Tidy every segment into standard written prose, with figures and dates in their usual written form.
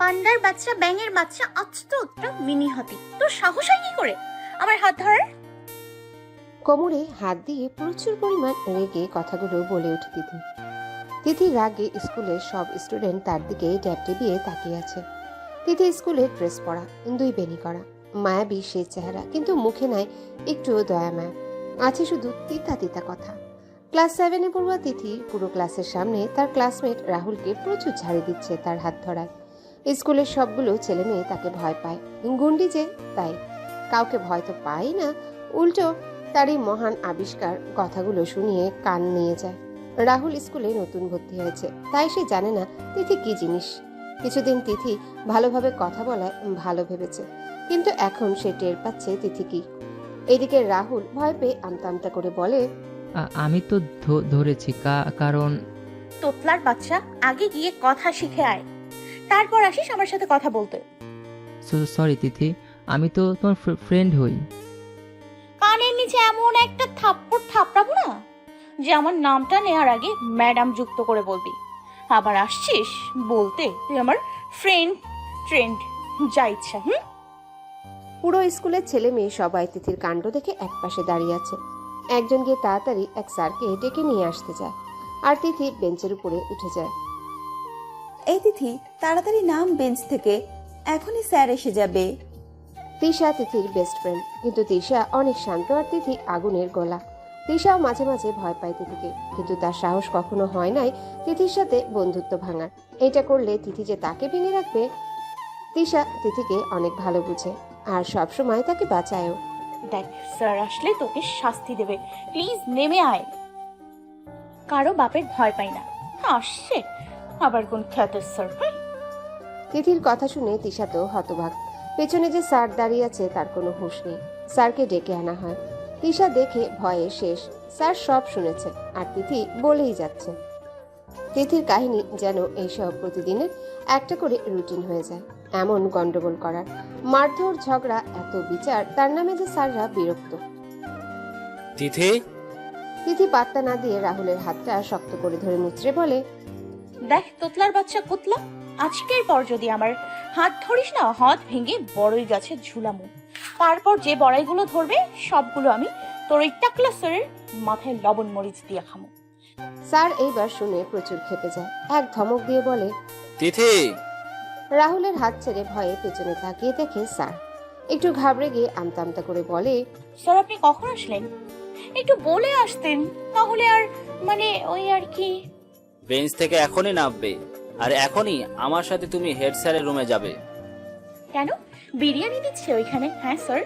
পান্ডার বাচ্চা, ব্যাঙের বাচ্চা, আজ তো একটা মিনি হাতি, তোর সাহস হয় কি করে আমার হাত ধরার? কোমরে হাত দিয়ে প্রচুর পরিমাণ রেগে কথাগুলো বলে ওঠে তিথি। তিথি রাগে স্কুলের সব স্টুডেন্ট তার দিকে ট্যাপ টিপিয়ে তাকিয়ে আছে। তিথি স্কুলের ড্রেস পরা, দুই বেনি করা, মায়াবী সে চেহারা, কিন্তু মুখে নাই একটুও দয়া মায়া, আছে শুধু তিতা তিতা কথা। ক্লাস 7-এ পড়ুয়া তিথি পুরো ক্লাসের সামনে তার ক্লাসমেট রাহুলকে প্রচুর ঝাড়ি দিচ্ছে তার হাত ধরায়। স্কুলের সবগুলো ছেলে মেয়ে তাকে ভয় পায়, গুন্ডি যে তাই। কাউকে ভয় তো পায় না, উল্টো তার এই মহান আবিষ্কার কথাগুলো শুনিয়ে কান নিয়ে যায়। রাহুল স্কুলে নতুন ভর্তি হয়েছে, তাই সে জানে না তিথি কি জিনিস। কিছুদিন তিথি ভালোভাবে কথা বলায় ভালো ভেবেছে, কিন্তু এখন সে টের পাচ্ছে তিথি কি। এদিকে রাহুল ভয় পেয়ে আমতা আমতা করে বলে, আমি তো ধরেছি কারণ তোতলার বাচ্চা, আগে গিয়ে কথা শিখে আয়, তারপর আসিস আমার সাথে কথা বলতে। সরি তিথি, আমি তো তোমার ফ্রেন্ড হই। কানের নিচে এমন একটা থাপ্পড় থাপড়াবো না যে আমার নামটা নেওয়ার আগে ম্যাডাম যুক্ত করে বলবি। আবার আসছিস বলতে তুই আমার ট্রেন্ড, যা ইচ্ছা। পুরো স্কুলের ছেলে মেয়ে সবাই তিথির কাণ্ড দেখে একপাশে দাঁড়িয়ে আছে। একজন গিয়ে তাড়াতাড়ি এক স্যারকে ডেকে নিয়ে আসতে যায়, আর তিথি বেঞ্চের উপরে উঠে যায়। এই তিথি, তাড়াতাড়ি নাম বেঞ্চ থেকে, এখনই স্যার এসে যাবে। তিশা তিথির বেস্ট ফ্রেন্ড, কিন্তু তিশা অনেক শান্ত আর তিথি আগুনের গলা। তিশাও মাঝে মাঝে ভয় পায় তিথিকে, কিন্তু তার সাহস কখনো হয় নাই তিথির সাথে বন্ধুত্ব ভাঙার। এটা করলে তিথি যে তাকে ভেঙে রাখবে। তিশা তিথিকে অনেক ভালো বুঝে আর সবসময় তাকে বাঁচায়ও। দেখ, স্যার আসলে তোকে শাস্তি দেবে, প্লিজ নেমে আয়। কারো বাপের ভয় পাই না, আসছে আবার কোন খ্যাতের স্যার। তিথির কথা শুনে তিশা তো হতবাক। পেছনে যে স্যার দাঁড়িয়ে আছে তার কোনো হুঁশ নেই। স্যারকে ডেকে আনা হয়। তিশা দেখে ভয়ে শেষ, স্যার সব শুনেছে আর তিথি বলেই যাচ্ছে। তিথির কাহিনী যেন এইসব প্রতিদিনের একটা করে রুটিন হয়ে যায়। এমন গন্ডগোল করার, মারধর, ঝগড়া, এত বিচার, তার নামে যে স্যাররা বিরক্ত। তিথি, তিথি পাত্তা না দিয়ে রাহুলের হাতটা শক্ত করে ধরে মুচড়ে বলে, দেখ তোতলার বাচ্চা কুতলা, আজকের পর যদি আমার হাত ধরিস না, হাত ভেঙে বড়ই গাছে ঝুলামু। তারপর যে বড়াইগুলো ধরবে সবগুলো আমি তোর ওই টাকলা স্যারের মাথায় লবণ মরিচ দিয়ে খামো। স্যার এইবার শুনে প্রচুর ক্ষেপে যায়, এক ধমক দিয়ে বলে, তিথি। রাহুলের হাত ছেড়ে ভয়ে পেছনে তাকিয়ে দেখে স্যার। একটু ঘাবড়ে গিয়ে আমতা আমতা করে বলে, স্যার আপনি কখন আসলেন? একটু বলে আসতেন তাহলে। আর মানে ওই আর কি। বেঞ্চ থেকে এখনই নামবে, আর এখনই আমার সাথে তুমি হেড স্যারের রুমে যাবে। কেন, বিরিয়ানি দিচ্ছে ওইখানে? হ্যাঁ স্যার।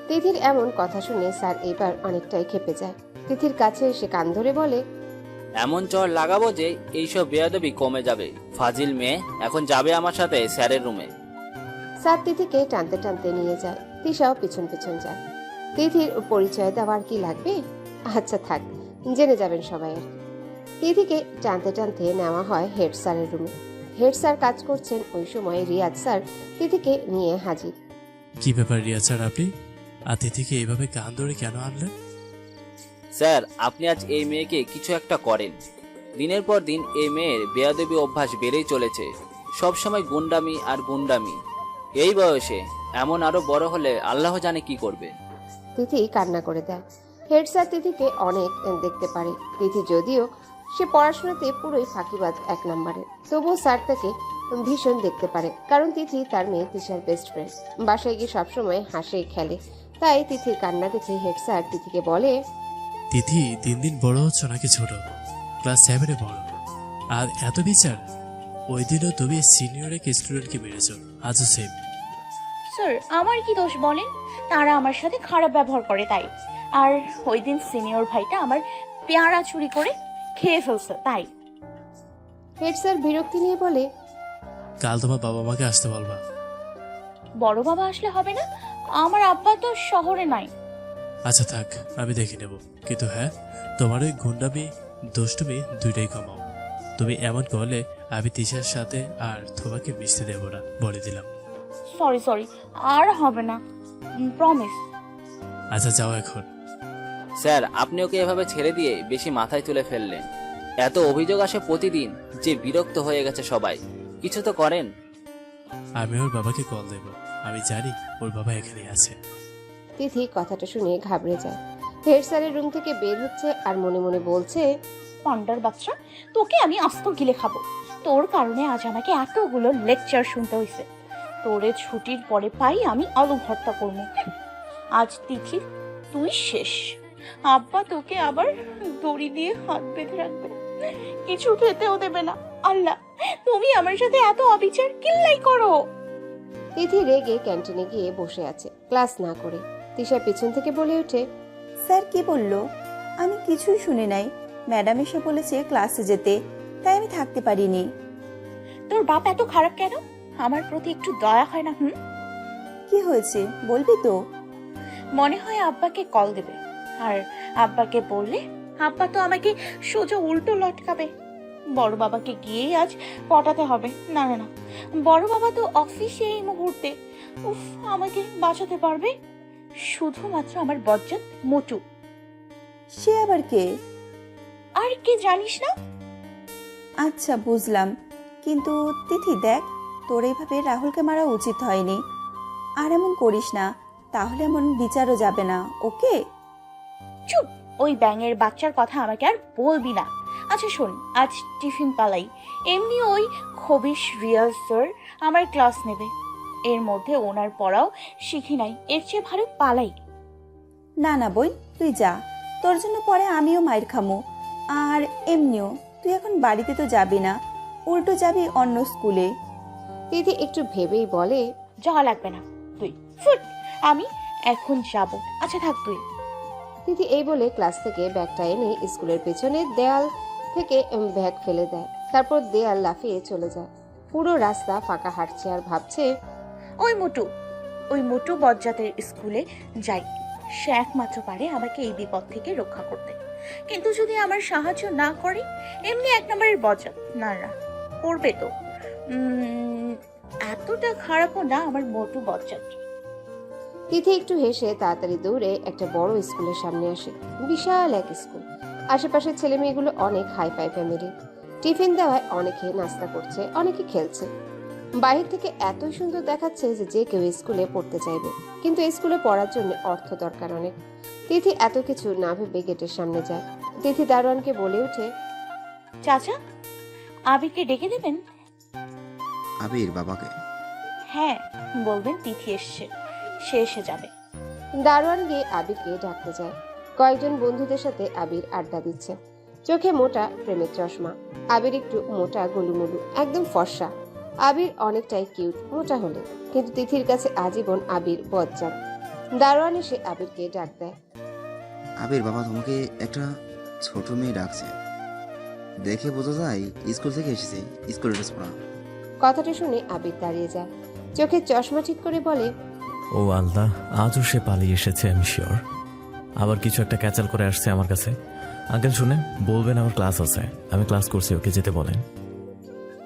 তিথির এমন কথা শুনে স্যার এবার অনেকটাই ক্ষেপে যায়। তিথির কাছে এসে কান ধরে বলে, এমন চড় লাগাবো যে এইসব বেয়াদবি কমে যাবে। ফাজিল মেয়ে, এখন যাবে আমার সাথে স্যারের রুমে। স্যার তিথিকে টানতে টানতে নিয়ে যায়। তিশাও পিছন পিছন যায়। তিথির পরিচয় দেওয়ার কি লাগবে? আচ্ছা থাক, জেনে যাবেন সবাই আর কি। তিথিকে টানতে টানতে নেওয়া হয় হেড স্যারের রুমে। হেড স্যার কাজ করছেন ওই সময় রিয়াজ স্যার তিথিকে নিয়ে হাজির। কি ব্যাপার রিয়াজ স্যার, আপনি তিথিকে এইভাবে কান ধরে কেন আনলেন? স্যার, আপনি আজ এই মেয়েকে কিছু একটা করেন। দিনের পর দিন এই মেয়ের বেয়াদবি অভ্যাস বেড়েই চলেছে, সবসময় গুন্ডামি আর গুন্ডামি। এই বয়সে এমন আরো বড় হলে আল্লাহ জানে কি করবে। তিথি কান্না করে দেয়। হেড স্যার তিথিকে অনেক দেখতে পারে। তিথি যদিও সে পড়াশোনাতে পুরোই ফাঁকিবাজ এক নম্বরে, তবুও স্যার তাকে ভীষণ দেখতে পারে, কারণ তিথি তার মেয়ে তিশার বেস্ট ফ্রেন্ড। বাসায় গিয়ে সবসময় হাসে খেলে। তাই তিথির কান্না দেখে হেড স্যার তিথিকে বলে, তিথি দিন দিন বড় হচ্ছ নাকি ছোট? ক্লাস 7-এ বড়, আর এত বিচার? ওই দিনও তুমি সিনিয়র এক স্টুডেন্টকে মেরেছ, আজও সেম। স্যার আমার কি দোষ বলেন? তারা আমার সাথে খারাপ ব্যবহার করে তাই। আর ওই দিন সিনিয়র ভাইটা আমার পেয়ারা চুরি করে খেয়ে ফেলছে তাই। হেড স্যার বিরক্তি নিয়ে বলে, কাল তোমার বাবা মাকে আসতে বলবা। বড় বাবা আসলে হবে না? আমার আব্বা তো শহরে নাই। আচ্ছা থাক, আমি দেখে নেব, কিন্তু হ্যাঁ, তোমার ওই গুন্ডামি দুষ্টুমি দুইটাই কমাও। তুমি এমন করলে আমি তিশার সাথে আর তোমাকে মিশতে দেবো না, বলে দিলাম। সরি আর হবে না, প্রমিস। আচ্ছা যাও এখন। স্যার আপনি ওকে এভাবে ছেড়ে দিয়ে বেশি মাথায় তুলে ফেললেন। এত অভিযোগ আসে প্রতিদিন যে বিরক্ত হয়ে গেছে সবাই। কিছু তো করেন। আমি ওর বাবাকে কল দেব। আমি জানি ওর বাবা এখানে আছে। তিথি কথাটা শুনে ঘাবড়ে যায়। হেড স্যারের রুম থেকে বের হচ্ছে আর মনে মনে বলছে, পন্ডার বাচ্চা, তোকে আমি আস্ত গিলে খাবো। তোর কারণে আজ আমাকে এতগুলো লেকচার শুনতে হয়েছে। তোরে ছুটির পরে পাই আমি আলু ভর্তা করবো। আজ তিথি তুই শেষ। আব্বা তোকে আবার দড়ি দিয়ে হাত বেঁধে রাখবে, কিছু খেতেও দেবে না। আল্লাহ, তুমি আমার সাথে এত অবিচার কিল্লাই করো। তিথি রেগে ক্যান্টিনে গিয়ে বসে আছে ক্লাস না করে। তিশা পিছন থেকে বলে ওঠে, স্যার কি বলল? আমি কিছুই শুনি নাই। ম্যাডাম এসে বলেছে ক্লাসে যেতে, তাই আমি থাকতে পারিনি। তোর বাপ এত খারাপ কেন? আমার প্রতি একটু দয়া হয় না? কি হয়েছে বলবি তো? মনে হয় আব্বাকে কল দেবে, আর আব্বাকে বললে আব্বা তো আমাকে সোজা উল্টো লটকাবে। বড় বাবাকে গিয়েই আজ পটাতে হবে। না না না, বড় বাবা তো অফিসে এই মুহূর্তে। উফ, আমাকে বাঁচাতে পারবে শুধুমাত্র আমার বজ্জাত মোটু। সে আবার কে? আর কি জানিস না? আচ্ছা বুঝলাম, কিন্তু তিথি দেখ, তোর এইভাবে রাহুলকে মারা উচিত হয়নি। আর এমন করিস না, তাহলে এমন বিচারও যাবে না। ওকে? চুপ, ওই ব্যাঙের বাচ্চার কথা আমাকে আর বলবি না। আচ্ছা শোন, আজ টিফিন পালাই। এমনি ওই খবিশ রিয়াজ স্যার আমার ক্লাস নেবে। এর মধ্যে ওনার পড়াও শিখি নাই, এর চেয়ে ভালো পালাই। না না বই, তুই যা, তোর জন্য পরে আমিও মাইর খামো। আর এমনিও তুই এখন বাড়িতে তো যাবি না, উল্টো যাবি অন্য স্কুলে। তিথি একটু ভেবেই বলে, যাওয়া লাগবে না, তুই ফুট, আমি এখন যাব। আচ্ছা থাক তুই। তিথি এই বলে ক্লাস থেকে ব্যাগটা এনে স্কুলের পেছনে দেয়াল থেকে ব্যাগ ফেলে দেয়। তারপর দেয়াল লাফিয়ে চলে যায়। পুরো রাস্তা ফাঁকা হাঁটছে আর ভাবছে, ওই মোটু বজ্জাতের স্কুলে যাই। সে একমাত্র পারে আমাকে এই বিপদ থেকে রক্ষা করতে। কিন্তু যদি আমার সাহায্য না করে, এমনি এক নম্বরের বজ্জাত। না না, করবে তো। এতটা খারাপও না আমার মোটু বজ্জাত। তিথি একটু হেসে তাড়াতাড়ি দৌড়ে একটা বড় স্কুলের সামনে আসে। বিশাল এক স্কুল, আশেপাশের ছেলে মেয়েগুলো অনেক হাই ফাই ফ্যামিলি। টিফিন দেওয়ায় অনেকে নাস্তা করছে, অনেকে খেলছে। বাইরে থেকে এতই সুন্দর দেখাচ্ছে যে যে কেউ স্কুলে পড়তে চাইবে, কিন্তু স্কুলে পড়ার জন্য অর্থ দরকার অনেক। তিথি এত কিছু না ভেবে গেটের সামনে যায়। তিথি দারোয়ানকে বলে ওঠে, চাচা, আবিরকে ডেকে দেবেন? আবির বাবাকে? হ্যাঁ, বলবেন তিথি এসছে, সে এসে যাবে। দারোয়ান গিয়ে আবিরকে ডাকতে যায়। কয়েকজন বন্ধুদের সাথে আবির আড্ডা দিচ্ছে। চোখে মোটা প্রেমের চশমা। আবির একটু মোটা গোলুমলু, একদম ফর্সা। আবির অনেকটাই কিউট মোটা হলে, কিন্তু তিথির কাছে আজীবন আবির বজ্জাত। দারোয়ান এসে আবিরকে ডাক দেয়। আবির বাবা তোমাকে একটা ছোট মেয়ে ডাকছে, দেখে বোঝা যায় স্কুল থেকে এসেছে, স্কুল ড্রেস পরা। কথাটা শুনে আবির দাঁড়িয়ে যায়, চোখে চশমা ঠিক করে বলে, ও আল্লাহ, আজও সে পালিয়ে এসেছে, আমি শিওর। আবার কিছু একটা ক্যাচাল করে আসছে আমার কাছে। আঙ্কেল শুনে বলবেন আমার ক্লাস আছে, আমি ক্লাস করছি, ওকে যেতে বলেন।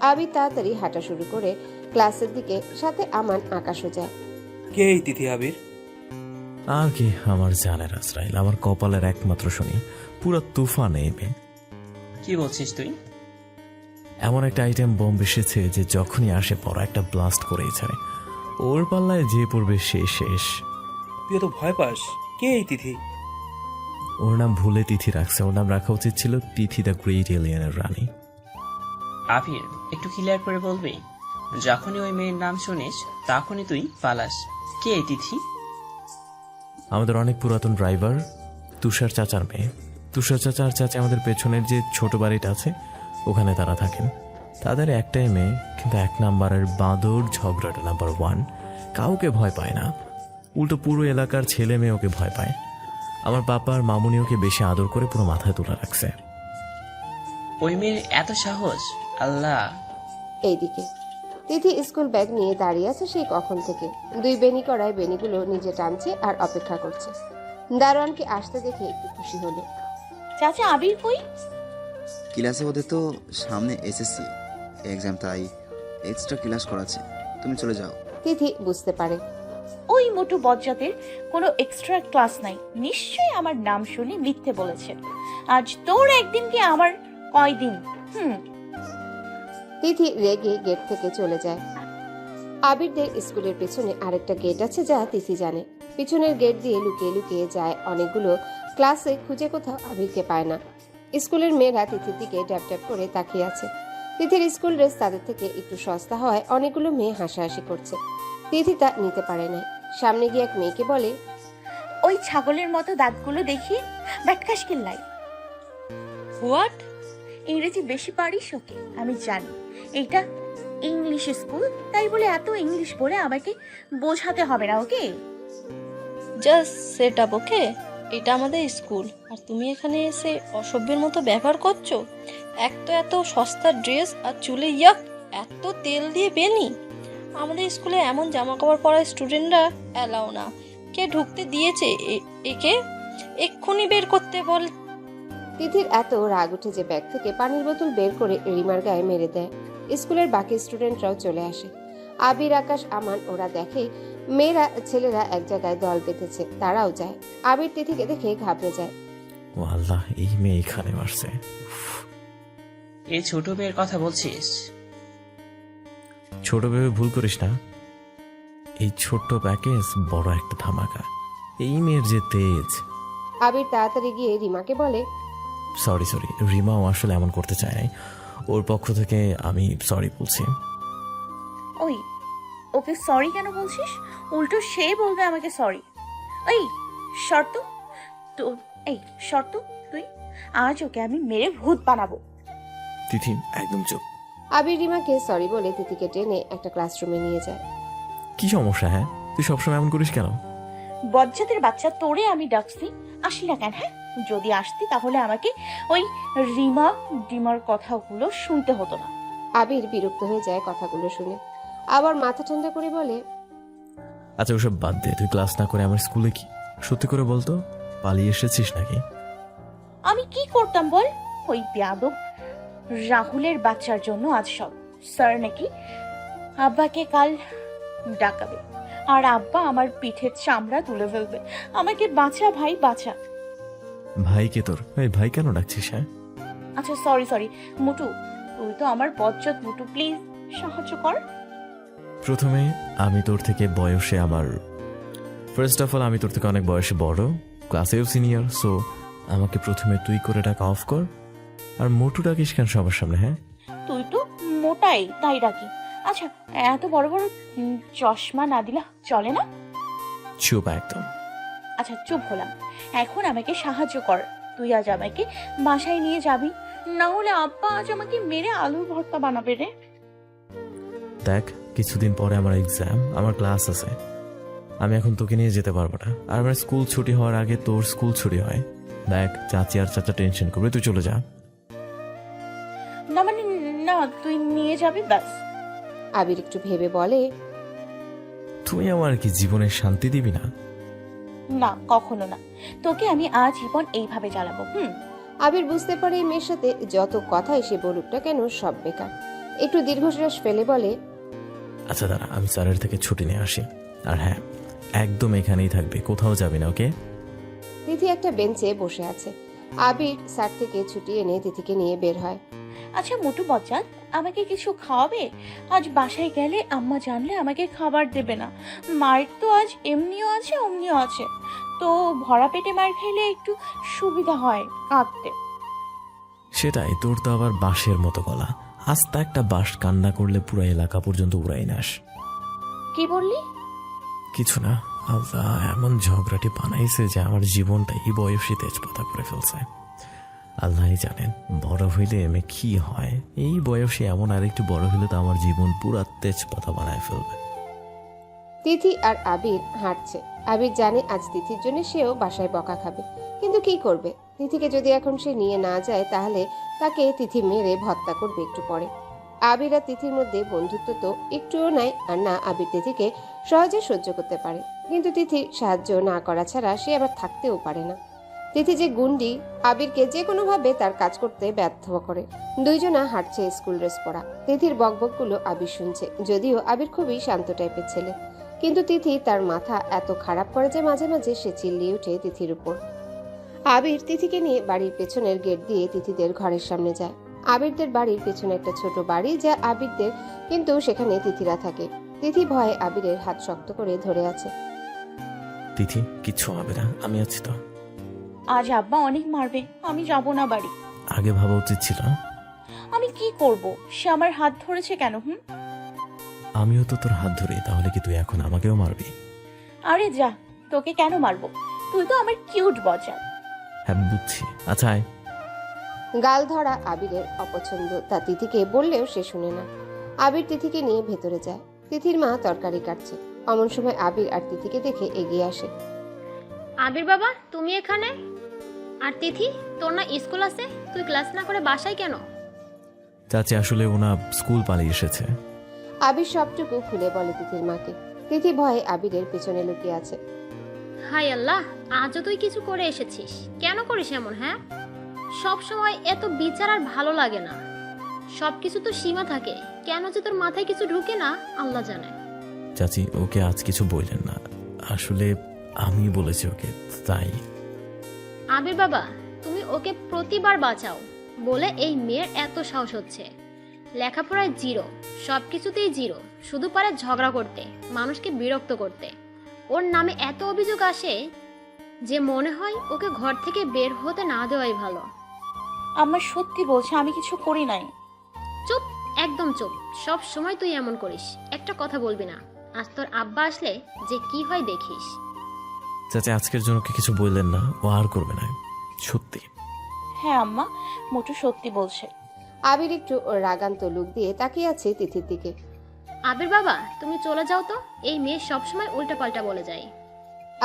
আবির তাড়াতাড়ি হাঁটা শুরু করে ক্লাসের দিকে, সাথে আমান আকাশও যায়। কে এই তিথি আবির? আর কি আমার জানের আশ্রাইল, আমার কপালের একমাত্র শুনি, পুরো তুফান এই মেয়ে। কি বলছিস তুই? এমন একটা আইটেম বম্ব এসেছে যে যখনই আসে পড়া একটা ব্লাস্ট করেই ছাড়ে। ওর পাল্লায় যে পড়বে সে শেষ। তুই তো ভয় পাস? কে এই তিথি? ওর নাম ভুলে তিথি রাখছে, ওর নাম রাখা উচিত ছিল তিথি দ্য গ্রেট এলিয়েনের রানী। আবির, একটু ক্লিয়ার করে বলবি? যখনই ওই মেয়ের নাম শুনিস তখনই তুই পালাস। কে এই তিথি? আমাদের অনেক পুরাতন ড্রাইভার, তুষার চাচার মেয়ে। তুষার চাচার চাচা আমাদের পেছনের যে ছোট বাড়িটা আছে ওখানে তারা থাকেন। তাদের একটাই মেয়ে, কিন্তু এক নাম্বারের বাঁদর, ঝগড়াটা নাম্বার 1, কাউকে ভয় পায় না। উল্টো পুরো এলাকার ছেলে মেয়ে ওকে ভয় পায়। আমার বাবা আর মামুনি ওকে বেশি আদর করে পুরো মাথায় তুলে রাখছে। ওই মেয়ের এত সাহস! আল্লাহ। এইদিকে তিথি স্কুল ব্যাগ নিয়ে দাঁড়িয়ে আছে সেই কখন থেকে। 2 বেনি করায় বেনিগুলো নিজে টানছে আর অপেক্ষা করছে। দারোয়ানকে আসতে দেখে একটু খুশি হলো। চাচা, আবির কই? ক্লাসে ওদের তো সামনে এসএসসি এক্সাম, তাই এক্সট্রা ক্লাস করাচ্ছে, তুমি চলে যাও। তিথি বুঝতে পারে ওই মোটু বজ্জাতের কোনো এক্সট্রা ক্লাস নাই, নিশ্চয়ই আমার নাম শুনে মিথ্যে বলেছে। আজ তোর একদিন কি আমার কয়দিন? তিথি রেগে গেট থেকে চলে যায়। আবিরদের স্কুলের পেছনে আরেকটা গেট আছে যা তিথি জানে। পিছনের গেট দিয়ে লুকিয়ে লুকিয়ে যায় অনেকগুলো ক্লাসে, খুঁজে কোথাও আবিরকে পায় না। স্কুলের মেয়েরা তিথির দিকে ট্যাপ ট্যাপ করে তাকিয়ে আছে। তিথির স্কুল ড্রেস তাদের থেকে একটু সস্তা হওয়ায় অনেকগুলো মেয়ে হাসাহাসি করছে। তিথি তা নিতে পারে না। সামনে গিয়ে এক মেয়েকে বলে, ওই ছাগলের মতো দাঁতগুলো দেখি ব্যাটকাশ কিল্লাই। হোয়াট? ইংরেজি বেশি পারিস? ওকে, আমি জানি এটা ইংলিশ স্কুল, তাই বলে এত ইংলিশ বলে আমাকে বোঝাতে হবে না। ওকে, জাস্ট সেট আপ। ওকে, এটা আমাদের স্কুল আর তুমি এখানে এসে অসভ্যের মতো ব্যবহার করছো। এক তো এত সস্তা ড্রেস আর চুলে ইয়াক এত তেল দিয়ে বেনি। আমাদের স্কুলে এমন জামা কাপড় পরা স্টুডেন্টরা অ্যালাও না। কে ঢুকতে দিয়েছে একে? এক্ষুনি বের করতে বল। তিথির এত রাগ উঠে যে ব্যাগ থেকে পানির বোতল বের করে রিমার গায়ে মেরে দেয়। স্কুলের বাকি স্টুডেন্টরাও চলে আসে। আবির, আকাশ, আমান ওরা দেখে মেয়েরা ছেলেরা এক জায়গায় দল বেঁধেছে, তারাও যায়। আবির তিথিকে দেখে ঘাবড়ে যায়। ও আল্লাহ, এই মেয়ে এখানে আসছে। এই ছোট মেয়ের কথা বলছিস? ছোট ভেবে ভুল করিস না। এই ছোট্ট প্যাকেজ বড় একটা ধামাকা। এই মেয়ের যে তেজ। আবির তাড়াতাড়ি গিয়ে রিমাকে বলে, সরি, রিমাও আসলে এমন করতে চায় নাই। ওর পক্ষ থেকে আমি সরি বলছি। ওই ওকে সরি কেন বলছিস? উল্টো সে বলবে আমাকে সরি। এই শর্ত তো, এই শর্ত তুই আজ ওকে আমি মেরে ভূত বানাবো। তিথি একদম চুপ। আবির রিমাকে সরি বলে তিথিকে টেনে একটা ক্লাসরুমে নিয়ে যায়। কি সমস্যা? হ্যাঁ, তুই সবসময় এমন করিস কেন? বজ্জাতের বাচ্চা, তোরে আমি ডাকছি, আসি না কেন? হ্যাঁ, যদি আসতি তাহলে আমাকে ওই ডিমার কথাগুলো শুনতে হতো না। আবির বিরক্ত হয়ে যায় কথাগুলো শুনে, আবার মাথা ঠান্ডা করে বলে, আচ্ছা ওসব বাদ দে, তুই ক্লাস না করে আমার স্কুলে কি সত্যি করে বলতো পালিয়ে এসেছিস নাকি? আমি কি করতাম বল? ওই বেয়াদব রাহুলের বাচ্চার জন্য আজ সব স্যার নাকি আব্বাকে কাল ডাকাবে, আর আব্বা আমার পিঠের চামড়া তুলে ফেলবে। আমাকে বাঁচা ভাই, বাঁচা। ভাইকে তোর ভাই কেন ডাকছিস? হ্যাঁ, আচ্ছা সরি মুটু, তুই তো আমার বজ্জাত মুটু, প্লিজ সাহায্য কর। প্রথমে আমি তোর থেকে বয়সে ফার্স্ট অফ অল আমি তোর থেকে অনেক বয়সে বড়, ক্লাসেও সিনিয়র, সো আমাকে প্রথমে তুই করে ডাকা অফ কর। আর মোটু ডাকিস কেন সবার সামনে? হ্যাঁ, তুই তো মোটাই, তাই ডাকি। আচ্ছা, এত বড় বড় চশমা না দিলা চলে না? চুপ একদম। আচ্ছা চুপ হলাম। এখন আমাকে সাহায্য কর। তুই আজ আমাকে বাসায় নিয়ে যাবি, না হলে আব্বা আজ আমাকে মেরে আলুর ভর্তা বানাবে রে। দেখ, কিছুদিন পরে আমার এক্সাম, আমার ক্লাস আছে, আমি এখন তোকে নিয়ে যেতে পারবো না। আর আমার স্কুল ছুটি হওয়ার আগে তোর স্কুল ছুটি হয়। দেখ, চাচি আর চাচা টেনশন করবে, তুই চলে যা। না মানে না, তুই নিয়ে যাবি ব্যাস। আবির একটু ভেবে বলে, তুই আমার কি জীবনের শান্তি দিবি না? না, কখনো না। তোকে আমি আজীবন এইভাবে জ্বালাবো। আবির বুঝতে পারে এই মেয়ের সাথে যত কথাই সে বলুক না কেন সব বেকার। একটু দীর্ঘশ্বাস ফেলে বলে, আচ্ছা দাঁড়া, আমি স্যারের থেকে ছুটি নিয়ে আসি। আর হ্যাঁ, একদম এখানেই থাকবে, কোথাও যাবি না, ওকে? তিথি একটা বেঞ্চে বসে আছে। আবির স্যার থেকে ছুটি এনে তিথিকে নিয়ে বের হয়। আচ্ছা মোটু বজ্জাত, আমাকে কিছু খাওয়াবে? আজ বাসায় গেলে আম্মা জানলে আমাকে খাবার দেবে না। মায়ের তো আজ এমনিও আছে অমনিও আছে, তো ভরা পেটে মার খাইলে একটু সুবিধা হয় কাঁদতে। সেটাই, তোর তো আবার বাঁশের মতো গলা। আস্তে একটা বাঁশ কান্না করলে পুরো এলাকা পর্যন্ত উড়াই নাস। কি বললি? কিছু না। আল্লাহ এমন ঝগড়াটি বানাইছে যে আমার জীবনটা এই বয়সী তেজপাতা করে ফেলছে। আল্লাহই জানেন বড় হইলে এমে কি হয়। এই বয়সে এমন আরেকটু বড় হইলে তো আমার জীবন পুরা তেজপাতা বানায় ফেলবে। তিথি আর আবির হাঁটছে। আবির জানে আজ তিথির জন্য সেও বাসায় বকা খাবে, কিন্তু কি করবে? তিথিকে যদি এখন সে নিয়ে না যায় তাহলে তাকে তিথি মেরে ভর্তা করবে একটু পরে। আবির আর তিথির মধ্যে বন্ধুত্ব তো একটুও নাই, আর না আবির তিথিকে সহজে সহ্য করতে পারে। কিন্তু তিথির সাহায্য না করা ছাড়া সে আবার থাকতেও পারে না। তিথি যে গুন্ডি, আবিরকে যে কোনোভাবে তার কাজ করতে ব্যর্থ করে। দুইজনা হাঁটছে স্কুল ড্রেস পরা। তিথির বকবকগুলো আবির শুনছে, যদিও আবির খুবই শান্ত টাইপের ছেলে, কিন্তু তিথি তার মাথা এত খারাপ করে যে মাঝে মাঝে সে চিল্লিয়ে ওঠে তিথির উপর। আবির তিথিকে নিয়ে বাড়ির পেছনের গেট দিয়ে তিথিদের ঘরের সামনে যায়। আবিরদের বাড়ির পেছনে একটা ছোট বাড়ি, যা আবিরদের, কিন্তু সেখানে তিথিরা থাকে। তিথি ভয়ে আবিরের হাত শক্ত করে ধরে আছে। তিথি, কিচ্ছু হবে না, আমি আছি তো। আজ আব্বা অনেক মারবে, আমি যাব না বাড়ি। আগে ভাবা উচিত ছিল। আমি কি করব? সে আমার হাত ধরেছে কেন? আমিও তো তোর হাত ধরি, তাহলে কি তুই এখন আমাকেও মারবি? আরে যা, তোকে কেন মারবো? তুই তো আমার কিউট বচা। হ্যাঁ বুঝছি, আচ্ছা আয়। গাল ধরা আবিরের অপছন্দ, তা তিথিকে বললেও সে শুনে না। আবির তিথিকে নিয়ে ভেতরে যায়। তিথির মা তরকারি কাটছে। অমন সময় আবির আর তিথিকে দেখে এগিয়ে আসে। আবির বাবা, তুমি এখানে? আর তিথি, তোর না স্কুল আছে, তুই ক্লাস না করে বাসায় কেন? চাচি, আসলে ওনা স্কুল পালিয়ে এসেছে। আবির সবটুকু খুলে বলে তিথির মাকে। তিথি ভয়ে আবিরের পেছনে লুকিয়ে আছে। হাই আল্লাহ, আজও তুই কিছু করে এসেছিস। কেন করিস এমন? হ্যাঁ, সব সময় এত বিচার আর ভালো লাগে না। সবকিছু তো সীমা থাকে, কেন যে তোর মাথায় কিছু ঢুকে না আল্লাহ জানে। চাচি, ওকে আজ কিছু বললেন না, আসলে আমি বলেছি ওকে, তাই। আবির বাবা, তুমি ওকে প্রতিবার বাঁচাও বলে এই মেয়ের এত সাহস হচ্ছে। লেখাপড়ায় জিরো, সবকিছুতেই জিরো, শুধু পারে ঝগড়া করতে, মানুষকে বিরক্ত করতে। ওর নামে এত অভিযোগ আসে যে মনে হয় ওকে ঘর থেকে বের হতে না দেওয়াই ভালো। আমার সত্যি বলছে, আমি কিছু করি নাই। চুপ, একদম চুপ। সব সময় তুই এমন করিস, একটা কথা বলবি না। আজ তোর আব্বা আসলে যে কি হয় দেখিস। চাচা, আজকের জন্য কি কিছু বললেন না? ও আর করবে না, সত্যি। হ্যাঁ আম্মা, মোটু সত্যি বলছে। আবির একটু রাগান্ত লুক দিয়ে তাকিয়ে আছে তিথির দিকে। আবির বাবা, তুমি চলে যাও তো, এই মেয়ে সবসময় উল্টাপাল্টা বলে যায়।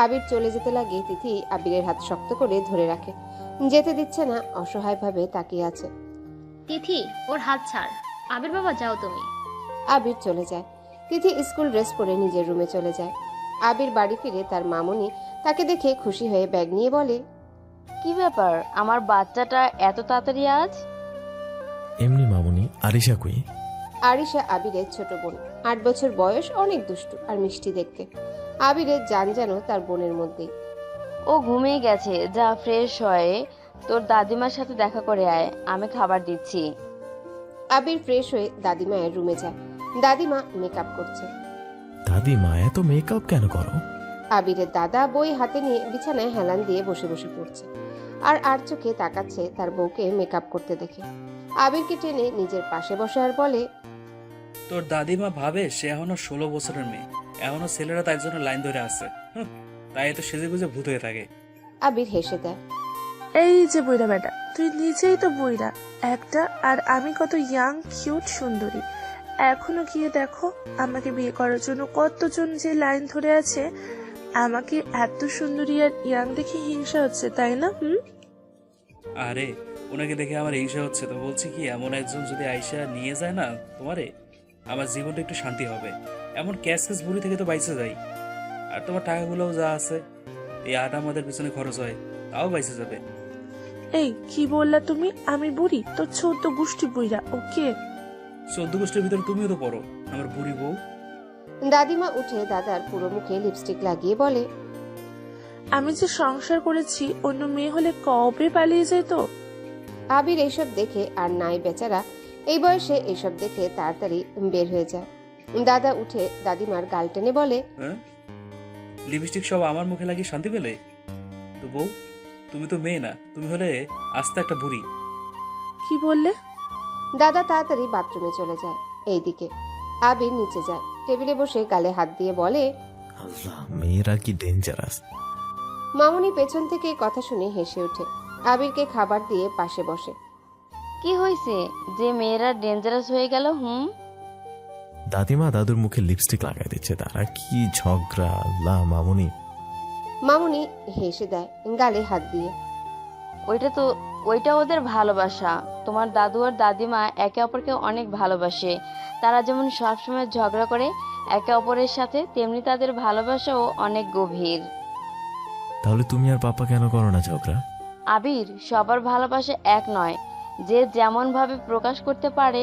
আবির চলে যেতে লাগে। তিথি আবিরের হাত শক্ত করে ধরে রাখে, যেতে দিচ্ছে না, অসহায়ভাবে তাকিয়ে আছে। তিথি, ওর হাত ছাড়। আবির বাবা, যাও তুমি। আবির চলে যায়। তিথি স্কুল ড্রেস পরে নিজের রুমে চলে যায়। আবির বাড়ি ফিরে তার মামুনি তাকে দেখে খুশি হয়ে ব্যাগ নিয়ে বলে, কি ব্যাপার, আমার বাচ্চাটা এত তাড়াতাড়ি আজ? এমনি মামুনি। আরিশা কই? আরিশা আবিরের ছোট বোন, 8 বছর বয়স, অনেক দুষ্টু আর মিষ্টি দেখতে। আবিরের জান যেন তার বোনের মধ্যেই। ও ঘুমিয়ে গেছে, যা ফ্রেশ হয়ে তোর দাদিমার সাথে দেখা করে আয়, আমি খাবার দিচ্ছি। আবির ফ্রেশ হয়ে দাদিমায়ের রুমে যায়। দাদিমা মেকআপ করছে। দাদিমা, এত মেকআপ কেন করো? আবিরের দাদা বই হাতে নিয়ে বিছানায় হেলান দিয়ে বসে বসে পড়ছে, আর চোখে তাকাচ্ছে তার বউকে মেকআপ করতে দেখে। আবিরকে টেনে নিজের পাশে বসে আর বলে, তোর দাদিমা ভাবে সে এখনো 16 বছরের মেয়ে, এখনো ছেলেরা তার জন্য লাইন ধরে আছে। তাই এত সেজে গুজে ভূত হয়ে থাকে। আবির হেসে দেয়। এই যে বইরা বেটা, তুই নিজেই তো বইরা একটা, আর আমি কত ইয়াং কিউট সুন্দরী। এখনো গিয়ে দেখো, আমাকে বিয়ে করার জন্য কতজন যে লাইন ধরে আছে। আমাকে এত সুন্দরী আর ইয়াং দেখে হিংসা হচ্ছে, তাই না? আরে ওনাকে দেখে আমার হিংসা হচ্ছে তো বলছি কি, এমন একজন যদি আইসা নিয়ে যায় না তোমারে, আমার জীবনটা একটু শান্তি হবে। এমন ক্যাশ ক্যাশ বুড়ি থেকে তো বাইসে যাই। আর তোমার টাকাগুলোও যা আছে, এই আট আমাদের পিছনে খরচ হয়, তাও বাইসে যাবে। এই কি বললা তুমি? আমি বুড়ি? তো ছোট গোষ্ঠী বুড়িরা। ওকে, 14 গোষ্ঠীর ভিতরে তুমিও তো পড়ো, আমার বুড়ি বউ। দাদিমা উঠে দাদার পুরো মুখে লিপস্টিক লাগিয়ে বলে, আমি যে সংসার করেছি, অন্য মেয়ে হলে কবে পালিয়ে যেত। আবির এইসব দেখে আর নাই বেচারা, এই বয়সে এইসব দেখে তাড়াতাড়ি বের হয়ে যায়। দাদা উঠে দাদিমার গাল টেনে বলে, লিপস্টিক সব আমার মুখে লাগিয়ে শান্তি পেলে? তো বউ, তুমি তো মেয়ে না, তুমি হলে আস্তে একটা বুড়ি। কি বললে? দাদা তাড়াতাড়ি বাথরুমে চলে যায়। এইদিকে আবির নিচে যায়, টেবিলে বসে গালে হাত দিয়ে বলে, আল্লাহ, মেয়েরা কি ডেঞ্জারাস। মামুনি পেছন থেকে কথা শুনে হেসে ওঠে। আবিরকে খাবার দিয়ে পাশে বসে। কি হয়েছে যে মেয়েরা ডেঞ্জারাস হয়ে গেল? দাদিমা দাদুর মুখে লিপস্টিক লাগাই দিচ্ছে, তারা কি ঝগড়া। আল্লাহ মামুনি। মামুনি হেসে দেয় গালে হাত দিয়ে। ওইটা ওদের ভালোবাসা। তোমার দাদু আর দাদিমা একে অপরকে অনেক ভালোবাসে। তারা যেমন সবসময় ঝগড়া করে একে অপরের সাথে, তেমনি তাদের ভালোবাসাও অনেক গভীর। তাহলে তুমি আর পাপা কেন করো না ঝগড়া? আবির, সবার ভালোবাসা এক নয়, যে যেমন ভাবে প্রকাশ করতে পারে।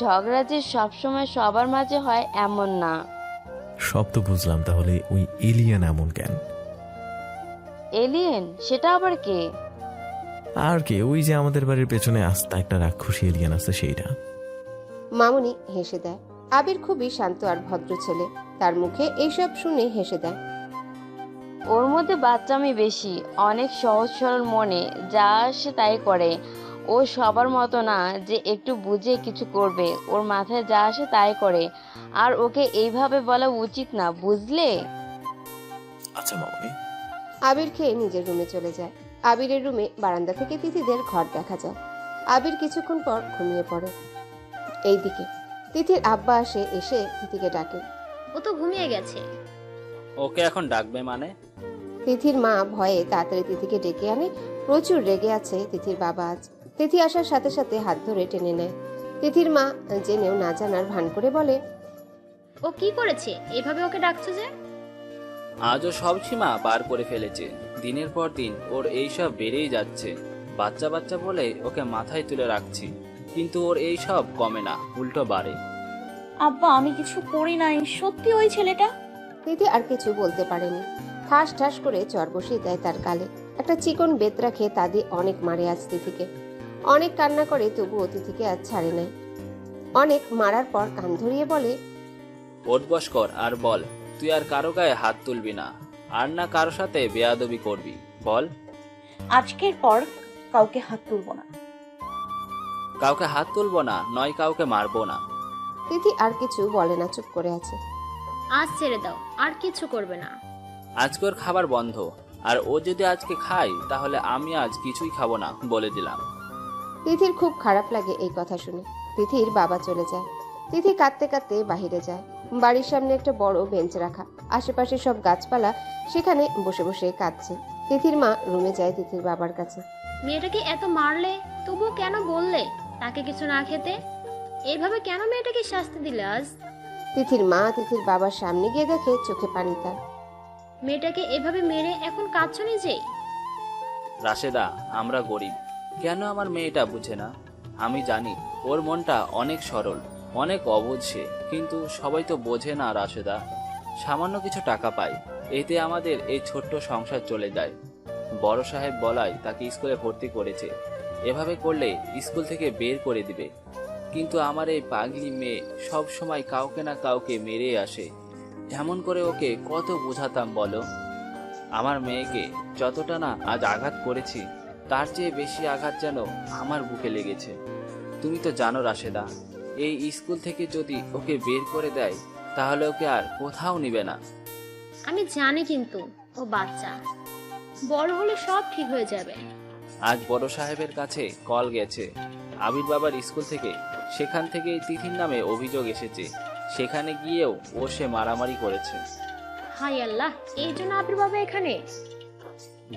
ঝগড়া যে সবসময় সবার মাঝে হয় এমন না। সব তো বুঝলাম, তাহলে ওই এলিয়েন এমন কেন? এলিয়েন? সেটা আবার কে? আর কে, ওই যে আমাদের বাড়ির পেছনে আস্তা একটা রাক্ষসী এলিয়েন আছে সেইটা। মামুনি হেসে দেয়। আবির খুবই শান্ত আর ভদ্র ছেলে, তার মুখে এইসব শুনে হেসে দেয়। ওর মধ্যে বাচ্চামি বেশি, অনেক সহজ সরল মনে, যা আসে তাই করে। ও সবার মতো না যে একটু বুঝে কিছু করবে, ওর মাথায় যা আসে তাই করে। আর ওকে এইভাবে বলা উচিত না, বুঝলে? আচ্ছা মামনি। আবির খেয়ে নিজের রুমে চলে যায়। আবিরের রুমে বারান্দা থেকে তিথিদের ঘর দেখা যায়। আবির কিছুক্ষণ পর ঘুমিয়ে পড়ে। এইদিকে তিথির আব্বা এসে তিথিকে ডাকে। ও তো ঘুমিয়ে গেছে। ওকে এখন ডাকবে মানে? তিথির মা ভয়ে তাড়াতাড়ি তিথিকে ডেকে আনে। প্রচুর রেগে আছে তিথির বাবা আজ। তিথি আসার সাথে সাথে হাত ধরে টেনে নেয়। তিথির মা জেনেও না জানার ভান করে বলে, ও কি করেছে এভাবে ওকে ডাকছো যে? আজও সব সীমা পার করে ফেলেছে। দিনের পর দিন ওর এইসব বেড়েই যাচ্ছে। বাচ্চা বাচ্চা বলে ওকে মাথায় তুলে রাখছি, কিন্তু ওর এই সব কমে না, উল্টো বাড়ে। আব্বা আমি কিছু করি নাই, সত্যি ওই ছেলেটা। তিথি আর কিছু বলতে পারেনি। ঠাস ঠাস করে চর বসিয়ে দেয় তার গালে। একটা চিকন বেত রাখে তা দিয়ে অনেক মারে আজ তিথিকে। অনেক কান্না করে তবুও তিথিকে আজ ছাড়ে নাই। অনেক মারার পর কান ধরিয়ে বলে, ওঠবস কর আর বল, তুই আর কারো গায়ে হাত তুলবি না, আর না কারো সাথে বেয়াদবি করবি, বল। আজকের পর কাউকে হাত তুলবো না। কাউকে হাত তুলবো না, নয় কাউকে মারবো না। তিথি আর কিছু বলে না, চুপ করে আছে। আজ ছেড়ে দাও, আর কিছু করবে না। আজকে ওর খাবার বন্ধ, আর ও যদি আজকে খায় তাহলে আমি আজ কিছুই খাবো না, বলে দিলাম। তিথির খুব খারাপ লাগে এই কথা শুনে। তিথির বাবা চলে যায়। তিথি কাঁদতে কাঁদতে বাহিরে যায়। বাড়ির সামনে একটা বড় বেঞ্চ রাখা, আশেপাশে সব গাছপালা, সেখানে বসে বসে কাঁদছে। তিথির মা রুমে যায় তিথির বাবার কাছে। মেয়েটাকে এত মারলে তবুও কেন বললে তাকে কিছু না খেতে? এইভাবে কেন মেয়েটাকে শাস্তি দিলে আজ? তিথির মা তিথির বাবার সামনে গিয়ে দেখে চোখে পানি তার। মেয়েটাকে এভাবে মেরে এখন কাঁদছো নিজেই? রাশেদা, আমরা গরিব, কেন আমার মেয়েটা বুঝে না? আমি জানি ওর মনটা অনেক সরল, অনেক অবুঝ সে, কিন্তু সবাই তো বোঝে না রাশেদা। সামান্য কিছু টাকা পাই, এতে আমাদের এই ছোট্ট সংসার চলে যায়। বড় সাহেব বলায় তাকে স্কুলে ভর্তি করেছে, এভাবে করলে স্কুল থেকে বের করে দিবে। কিন্তু আমার এই পাগলি মেয়ে সব সময় কাউকে না কাউকে মেরে আসে। এমন করে ওকে কত বোঝাতাম বলো? আমার মেয়েকে যতটা না আজ আঘাত করেছি, তার চেয়ে বেশি আঘাত যেন আমার বুকে লেগেছে। তুমি তো জানো রাশেদা, এই স্কুল থেকে যদি ওকে বের করে দেয় তাহলে ওকে আর কোথাও নিবে না। আমি জানি, কিন্তু ও বাচ্চা, বড় হলে সব ঠিক হয়ে যাবে। আজ বড় সাহেবের কাছে কল গেছে আবির বাবার স্কুল থেকে, সেখান থেকে তিথির নামে অভিযোগ এসেছে। সেখানে গিয়েও ও সে মারামারি করেছে। হাই আল্লাহ, এই জন্য আবির বাবা এখানে?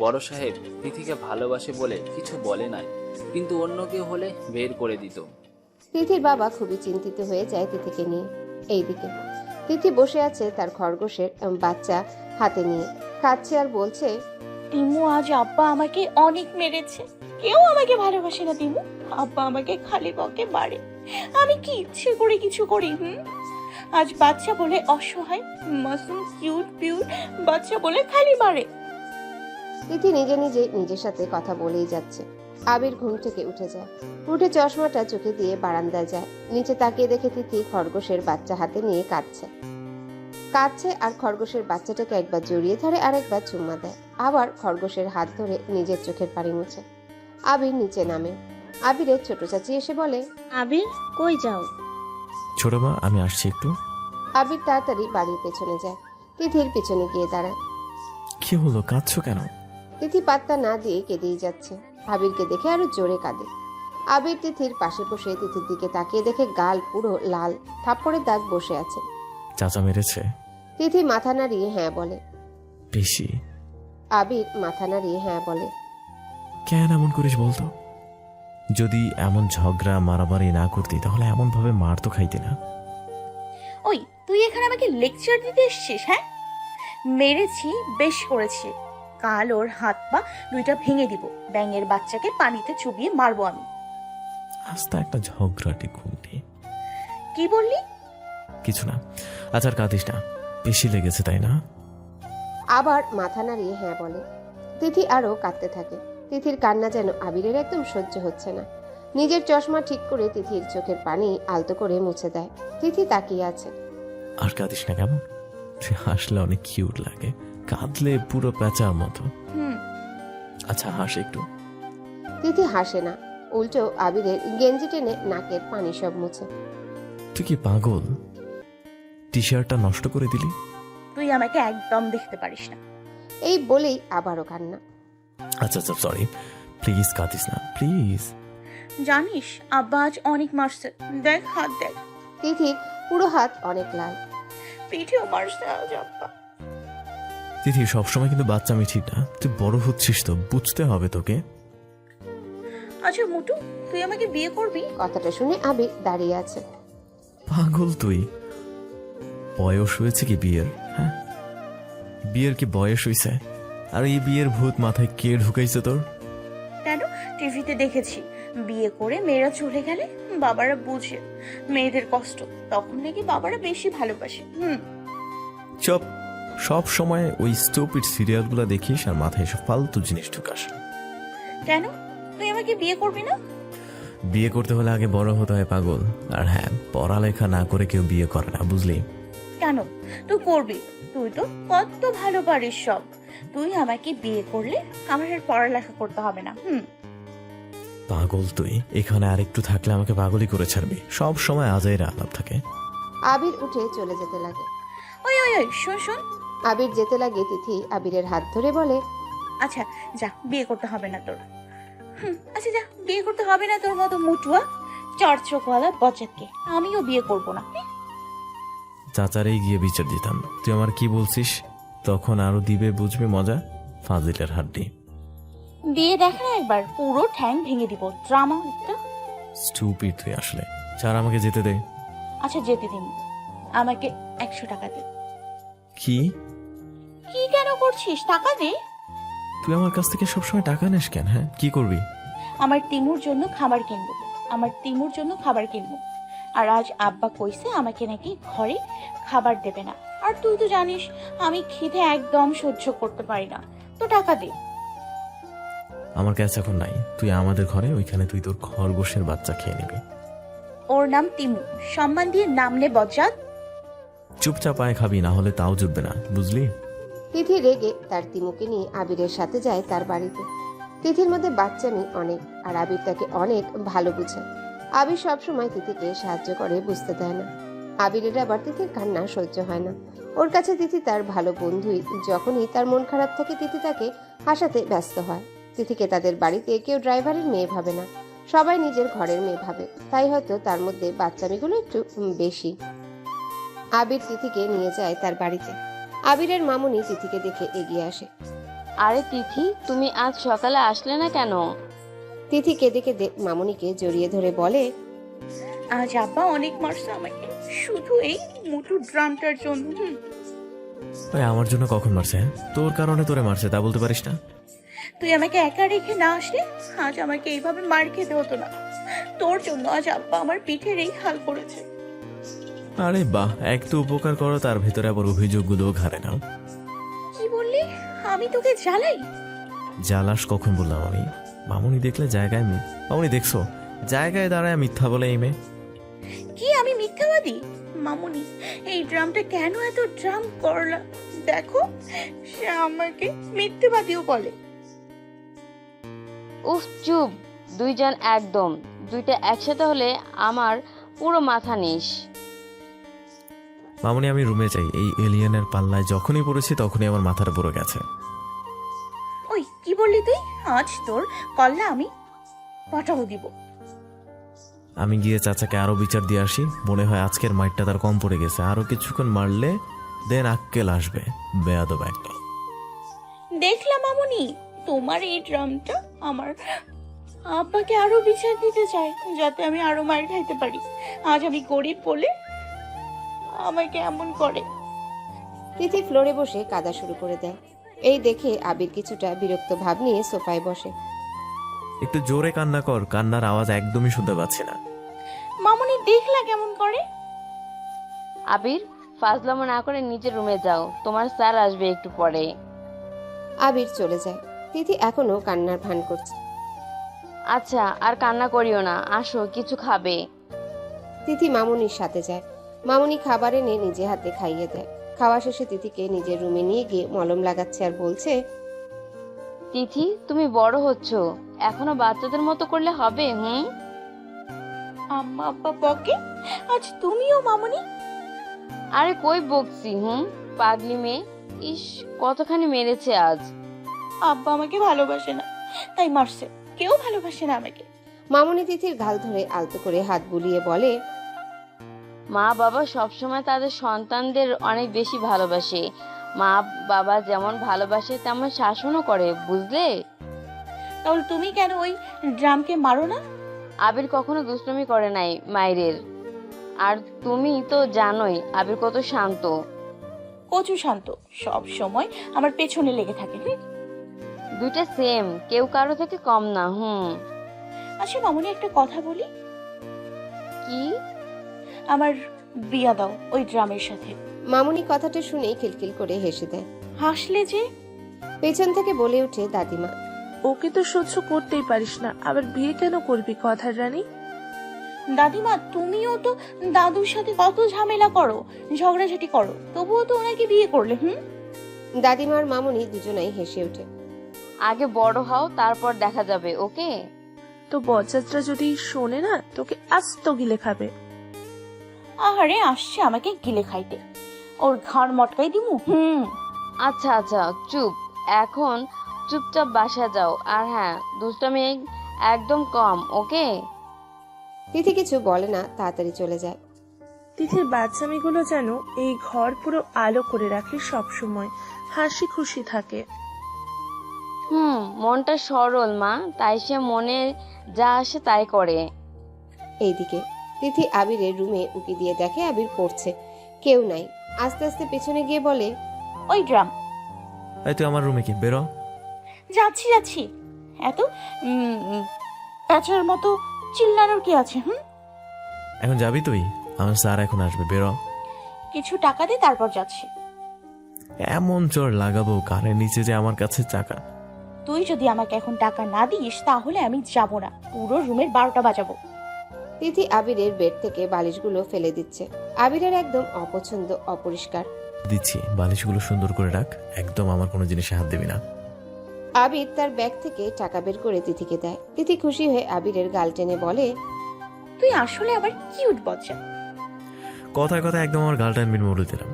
বড় সাহেব তিথিকে ভালোবাসে বলে কিছু বলে নাই, কিন্তু অন্য কেউ হলে বের করে দিত। তিথির বাবা খুবই চিন্তিত হয়ে যায় তিথিকে নিয়ে। এইদিকে তিথি বসে আছে তার খরগোশের বাচ্চা হাতে নিয়ে, কাঁদছে আর বলছে, তিমু আজ আব্বা আমাকে অনেক মেরেছে। কেউ আমাকে ভালোবাসে না তিমু, আব্বা আমাকে খালি বকে মারে। আমি কি ইচ্ছে করে কিছু করি? আজ বাচ্চা বলে অসহায় মাসুম কিউট পিউট বাচ্চা বলে খালি মারে। তিথি নিজে নিজে নিজের সাথে কথা বলেই যাচ্ছে। আবির ঘুম থেকে উঠে যায়। উঠে চশমাটা চোখে দিয়ে বারান্দায় যায়। নিচে তাকিয়ে দেখে তিথি খরগোশের বাচ্চা হাতে নিয়ে কাঁদছে আর খরগোশের বাচ্চাটাকে একবার জড়িয়ে ধরে আর একবার চুম্মা দেয়। আবার খরগোশের হাত ধরে নিজের চোখের পানি মুছে। আবির নিচে নামে। আবিরের ছোট চাচি এসে বলে, আবির কই যাও? ছোট মা, আমি আসছি একটু। আবির তাড়াতাড়ি বাড়ির পেছনে যায়। তিথির পেছনে গিয়ে দাঁড়ায়। কি হলো, কাঁদছো কেন? তিথি পাত্তা না দিয়ে কেঁদেই যাচ্ছে। আবিরকে দেখে আরো জোরে কাঁদে। আবির তিথির পাশে বসে তিথির দিকে তাকিয়ে দেখে গাল পুরো লাল, থাপ্পড়ের দাগ বসে আছে। চাচা মেরেছে? তিথি মাথা নাড়িয়ে হ্যাঁ বলে। বেশি? আবির মাথা নাড়িয়ে হ্যাঁ বলে। কেন এমন করিস বলতো? যদি এমন ঝগড়া মারামারি না করতি তাহলে এমন ভাবে মার তো খাইতে না। ওই তুই এখানে আমাকে লেকচার দিতে এসছিস? হ্যাঁ, মেরেছি, বেশ করেছি। কাল ওর হাত পা দুইটা ভেঙে দিব। ব্যাঙের বাচ্চাকে পানিতে চুবিয়ে মারবো আমি। আস্তে একটা ঝগড়াটি খুঁটি। কি বললি? কিছু না। আচ্ছা আর কাঁদিস না, বেশি লেগেছে তাই না? আবার মাথা নাড়িয়ে হ্যাঁ বলে। তিথি আরো কাঁদতে থাকে। তিথির কান্না যেন আবিরের একদম সহ্য হচ্ছে না। নিজের চশমা ঠিক করে তিথির চোখের পানি আলতো করে মুছে দেয়। তিথি তাকিয়ে আছে। আর কাঁদিস না কেমন? তুই হাসলে অনেক কিউট লাগে, কাঁদলে পুরো প্যাঁচার মতো। আচ্ছা হাস একটু। তিথি হাসে না, উল্টো আবিরের গেঞ্জি টেনে নাকের পানি সব মুছে। তুই কি পাগল? টি শার্টটা নষ্ট করে দিলি। তুই আমাকে একদম দেখতে পারিস না। এই বলেই আবারও কান্না। আচ্ছা আচ্ছা সরি, প্লিজ কাঁদিস না প্লিজ। জানিস আব্বা আজ অনেক মারছে, দেখ হাত দেখ। তিথির পুরো হাত অনেক লাল। পিঠেও মারছে আজ আব্বা। তিথি সবসময় কিন্তু বাচ্চামি ঠিক না, তুই বড় হচ্ছিস তো, বুঝতে হবে তোকে। আচ্ছা মুটু, তুই আমাকে বিয়ে করবি? কথাটা শুনে আবির দাঁড়িয়ে আছে। পাগল তুই? বয়স হয়েছে কি বিয়ের? হ্যাঁ, বিয়ের কি বয়স হয়েছে? আর এই বিয়ের ভূত মাথায় কে ঢুকাইছে তোর? কেন? টিভিতে দেখেছি বিয়ে করে মেয়েরা চলে গেলে বাবারা বুঝে মেয়েদের কষ্ট, তখন নাকি বাবারা বেশি ভালোবাসে। চপ, সব সময় ওই স্টুপিড সিরিয়ালগুলো দেখিস আর মাথায় এসব ফালতু জিনিস ঢুকাস। কেন? তুই আমাকে বিয়ে করবি না? বিয়ে করতে হলে আগে বড় হতে হয় পাগল। আর হ্যাঁ, পড়ালেখা না করে কেউ বিয়ে করে না, বুঝলি? কেন তুই করবি? তুই তো কত ভালো পারিস সব। তুই আমাকে বিয়ে করলে আমার আর পড়ালেখা করতে হবে না। পাগল তুই, এখানে আর একটু থাকলে আমাকে পাগলই করে ছাড়বি। সব সময় আজাইরা আলাপ থাকে। আবির উঠে চলে যেতে লাগে। ওই ওই ওই শোন শোন। আবির যেতে লাগে, তিথি আবিরের হাত ধরে বলে, আচ্ছা যা, বিয়ে করতে হবে না তোর। আচ্ছা যা, বিয়ে করতে হবে না তোর মতো মুটুয়া চড়চকওয়ালা বচ্চাকে। আমিও বিয়ে করব না। চাচারেই গিয়ে বিচার দিতাম। তুই আমার কি বলছিস? তখন আরো দিবে, বুঝবে মজা। ফাজিলের হাড্ডি। দিয়ে দেখ না একবার, পুরো ঠ্যাং ভেঙে দিব। ড্রামা একটা। স্টুপিড তুই আসলে। ছাড়, আমাকে যেতে দে। আচ্ছা যেতে দিন, আমাকে 100 টাকা দে। কি কি কেন করছিস? টাকা দে। তুই আমার কাছ থেকে সবসময় টাকা নিস কেন? হ্যাঁ, কি করবি? আমার তিমুর জন্য খাবার কিনবো। আমার তিমুর জন্য খাবার কিনবো। আর আজ আব্বা কইছে আমাকে নাকি ঘরে খাবার দেবে না। আর তুই তো জানিস আমি খিদে একদম সহ্য করতে পারি না। তো টাকা দে। আমার কাছে এখন নাই। তুই আমাদের ঘরে, ওইখানে তুই তোর খরগোশের বাচ্চা খেয়ে নিবি। ওর নাম তিমু, সম্মান দিয়ে নাম নে বজ্জাত। চুপচাপ আয় খাবি, না হলে তাও জুটবে না, বুঝলি? তিথি রেগে তার তিমুকে নিয়ে আবিরের সাথে যায় তার বাড়িতে। তিথির মধ্যে বাচ্চামি অনেক, আর আবির তাকে অনেক ভালো বুঝে। আবির সবসময় তিথিকে সাহায্য করে, বুঝতে দেয় না। আবিরের আবার তিথির কান্না সহ্য হয় না। ওর কাছে তিথি তার ভালো বন্ধুই। যখনই তার মন খারাপ থাকে তিথি তাকে হাসাতে ব্যস্ত হয়। তিথিকে তাদের বাড়িতে কেউ ড্রাইভারের মেয়ে ভাবে না, সবাই নিজের ঘরের মেয়ে ভাবে। তাই হয়তো তার মধ্যে বাচ্চামিগুলো একটু বেশি। আবির তিথিকে নিয়ে যায় তার বাড়িতে। আবিরের মামুনি তিথিকে দেখে এগিয়ে আসে। আরে তিথি, তুমি আজ সকালে আসলে না কেন? তিথি কেঁদে কেঁদে মামুনিকে জড়িয়ে ধরে বলে, আজ আব্বা অনেক মারছে আমাকে, শুধু এই মুটু ড্রামটার জন্য। ওই আমার জন্য কখন মারছে? তোর কারণে তোরে মারছে, তা বলতে পারিস না? তুই আমাকে একা রেখে না আসলে আজ আমাকে এইভাবে মার খেতে হতো না। তোর জন্য আজ আব্বা আমার পিঠের এই হাল করেছে। আরে বাহ, এক তো উপকার করো, তার ভেতরে আবার অভিযোগগুলো ঘাড়ে নাও। কি বললি? আমি তোকে জ্বালাই? জ্বালাস কখন বললাম আমি? মামুনি দেখলে জায়গায় মামুনি দেখছো জায়গায় দাঁড়ায় মিথ্যা বলে এই মেয়ে। কি আমি মিথ্যাবাদী? মামুনি, এই ড্রামটা কেন এত ড্রাম করলা? দেখো, সে আমাকে মিথ্যাবাদীও বলে। উফ চুপ, দুইজন একদম। দুইটা একসাথে হলে আমার পুরো মাথা নিস। মামুনি আমি রুমে যাই। এই এলিয়েনের পাল্লায় যখনই পড়েছি তখনই আমার মাথাটা পড়ে গেছে। ওই কি বললি তুই? আজ তোর কল্লা আমি পাঠাও দিব। আমি গিয়ে চাচাকে আরো বিচার দিয়ে আসি। মনে হয় আজকের মাইটটা তার কম পড়ে গেছে, আরো কিছুক্ষণ মারলে দেন আক্কেল আসবে। বেয়াদব একটা। দেখলাম মামুনি, তোমার এই ড্রামটা আমার আব্বাকে আরো বিচার দিতে চায়, যাতে আমি আরো মার খাইতে পারি। আজ আমি গরিব বলে আমাকে এমন করে। তিথি ফ্লোরে বসে কাঁদা শুরু করে দেয়। এই দেখে আবির কিছুটা বিরক্ত ভাব নিয়ে সোফায় বসে। একটু জোরে কান্না কর, কান্নার আওয়াজ একদমই শুনতে পাচ্ছি না। মামুনি দেখলা কেমন করে? আবির, ফাজলামো না করে নিজের রুমে যাও, তোমার স্যার আসবে একটু পরে। আবির চলে যায়। তিথি এখনো কান্নার ভান করছে। আচ্ছা আর কান্না করিও না, আসো কিছু খাবে। তিথি মামুনির সাথে যায়। মামুনি খাবার এনে নিজে হাতে খাইয়ে দেয়। খাওয়া শেষে তিথিকে নিজের রুমে নিয়ে গিয়ে মলম লাগাচ্ছে আর বলছে, তিথি তুমি বড় হচ্ছ, এখনো বাচ্চাদের মতো করলে হবে? আম্মা আব্বা বকে, আজ তুমিও মামুনি। আরে কই বকছি, পাগলি মেয়ে। ইস কতখানি মেরেছে আজ। আব্বা আমাকে ভালোবাসে না, তাই মারছে। কেউ ভালোবাসে না আমাকে। মামুনি তিথির গাল ধরে আলতো করে হাত বুলিয়ে বলে, মা বাবা সবসময় তাদের সন্তানদের অনেক বেশি ভালোবাসে। মা বাবা যেমন ভালোবাসে তেমন শাসনও করে, বুঝলে? তাহলে তুমি কেন ওই ড্রামকে মারো না? আবির কখনো দুষ্টুমি করে নাই মায়ের। আর তুমি তো জানোই আবির কত শান্ত। কচু শান্ত, সব সময় আমার পেছনে লেগে থাকে। দুইটা সেম, কেউ কারো থেকে কম না। আচ্ছা মামুনি, একটা কথা বলি। কি? আমার বিয়া দাও ওই ড্রামের সাথে। মামুনি কথাটা শুনেই খিলখিল করে হেসে দেয়। হাসলে যে? পেছন থেকে বলে ওঠে দাদিমা, ওকে তো সহ্য করতেই পারিস না, আবার বিয়ে কেন করবি কথার রানী? দাদিমা, তুমিও তো দাদুর সাথে কত ঝামেলা করো, ঝগড়াঝাটি করো, তবুও তো ওনাকে বিয়ে করলে। দাদিমার মামুনি দুজনাই হেসে ওঠে। আগে বড় হও, তারপর দেখা যাবে, ওকে? তো বজ্জাতরা যদি শোনে না, তোকে আস্ত গিলে খাবে। আহারে, আসছে আমাকে গিলে খাইতে, ওর ঘাড় মটকাই দিমু। আচ্ছা আচ্ছা চুপ, এখন চুপচাপ বাসা যাও। আর হ্যাঁ, দুষ্টামি একদম কম, ওকে? তিথি কিছু বলে না, তাড়াতাড়ি চলে যায়। তিথির বাচ্চামিগুলো যেন এই ঘর পুরো আলো করে রাখে, সব সময় হাসি খুশি থাকে। মনটা সরল মা, তাই সে মনে যা আসে তাই করে। এইদিকে তিথি আবিরের রুমে উকি দিয়ে দেখে আবির পড়ছে, কেউ নাই। আস্তে আস্তে পেছনে গিয়ে বলে, ওই ড্রাম। এই তুই আমার রুমে কি, বেরো। যাচ্ছি যাচ্ছি, এত প্যাচার মতো চিল্লানোর কি আছে? এখন যাবি তুই? আমার স্যার এখন আসবে, বেরো। কিছু টাকা দে, তারপর যাচ্ছি। এমন চোর লাগাবো কানের নিচে যে আমার কাছে চাকা। তুই যদি আমাকে এখন টাকা না দিস তাহলে আমি যাব না, পুরো রুমের 12টা বাজাবো। তিথি আবিরের বেড থেকে বালিশগুলো ফেলে দিচ্ছে। আবিরের একদম অপছন্দ, অপরিষ্কার। দিচ্ছি, বালিশগুলো সুন্দর করে রাখ, একদম আমার কোনো জিনিসে হাত দিবি না। আবির তার ব্যাগ থেকে টাকা বের করে তিথিকে দেয়। তিথি খুশি হয়ে আবিরের গাল টেনে বলে, তুই আসলে আবার কিউট বজ্জা। কথায় কথায় একদম আমার গালটা আনবিন মরে দিলাম।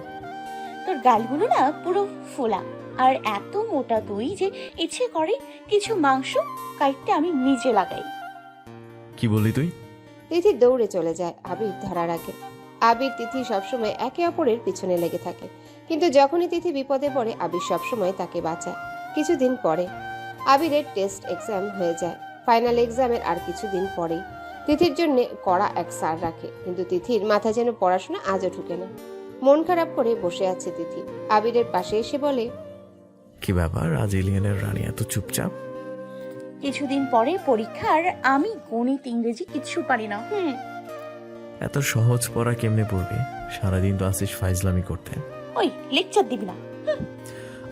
তোর গালগুলো না পুরো ফোলা, আর এত মোটা তুই যে ইচ্ছে করে কিছু মাংস কাটতে আমি নিজে লাগাই। কি বললি তুই? তিথি দৌড়ে চলে যায় আবির ধরার আগে। আবির তিথি সবসময় একে অপরের পিছনে লেগে থাকে, কিন্তু যখনই তিথি বিপদে পড়ে আবির সবসময় তাকে বাঁচায়। কিছুদিন পরে আবিরের টেস্ট এক্সাম হয়ে যায়। ফাইনাল এক্সামের আর কিছুদিন পরেই তিথির জন্য কড়া এক স্যার রাখে, কিন্তু তিথির মাথা যেন পড়াশোনা আজও ঢুকে না। মন খারাপ করে বসে আছে তিথি। আবিরের পাশে এসে বলে, কি ব্যাপার, আজ এলিয়েনের রানী এত চুপচাপ? কিছুদিন পরে পরীক্ষা, আর আমি গণিত ইংরেজি কিচ্ছু পারি না। এত সহজ পড়া কেমনে পড়বি? সারাদিন তো আসিস ফাইজলামি করতে। ওই লেকচার দিবি না।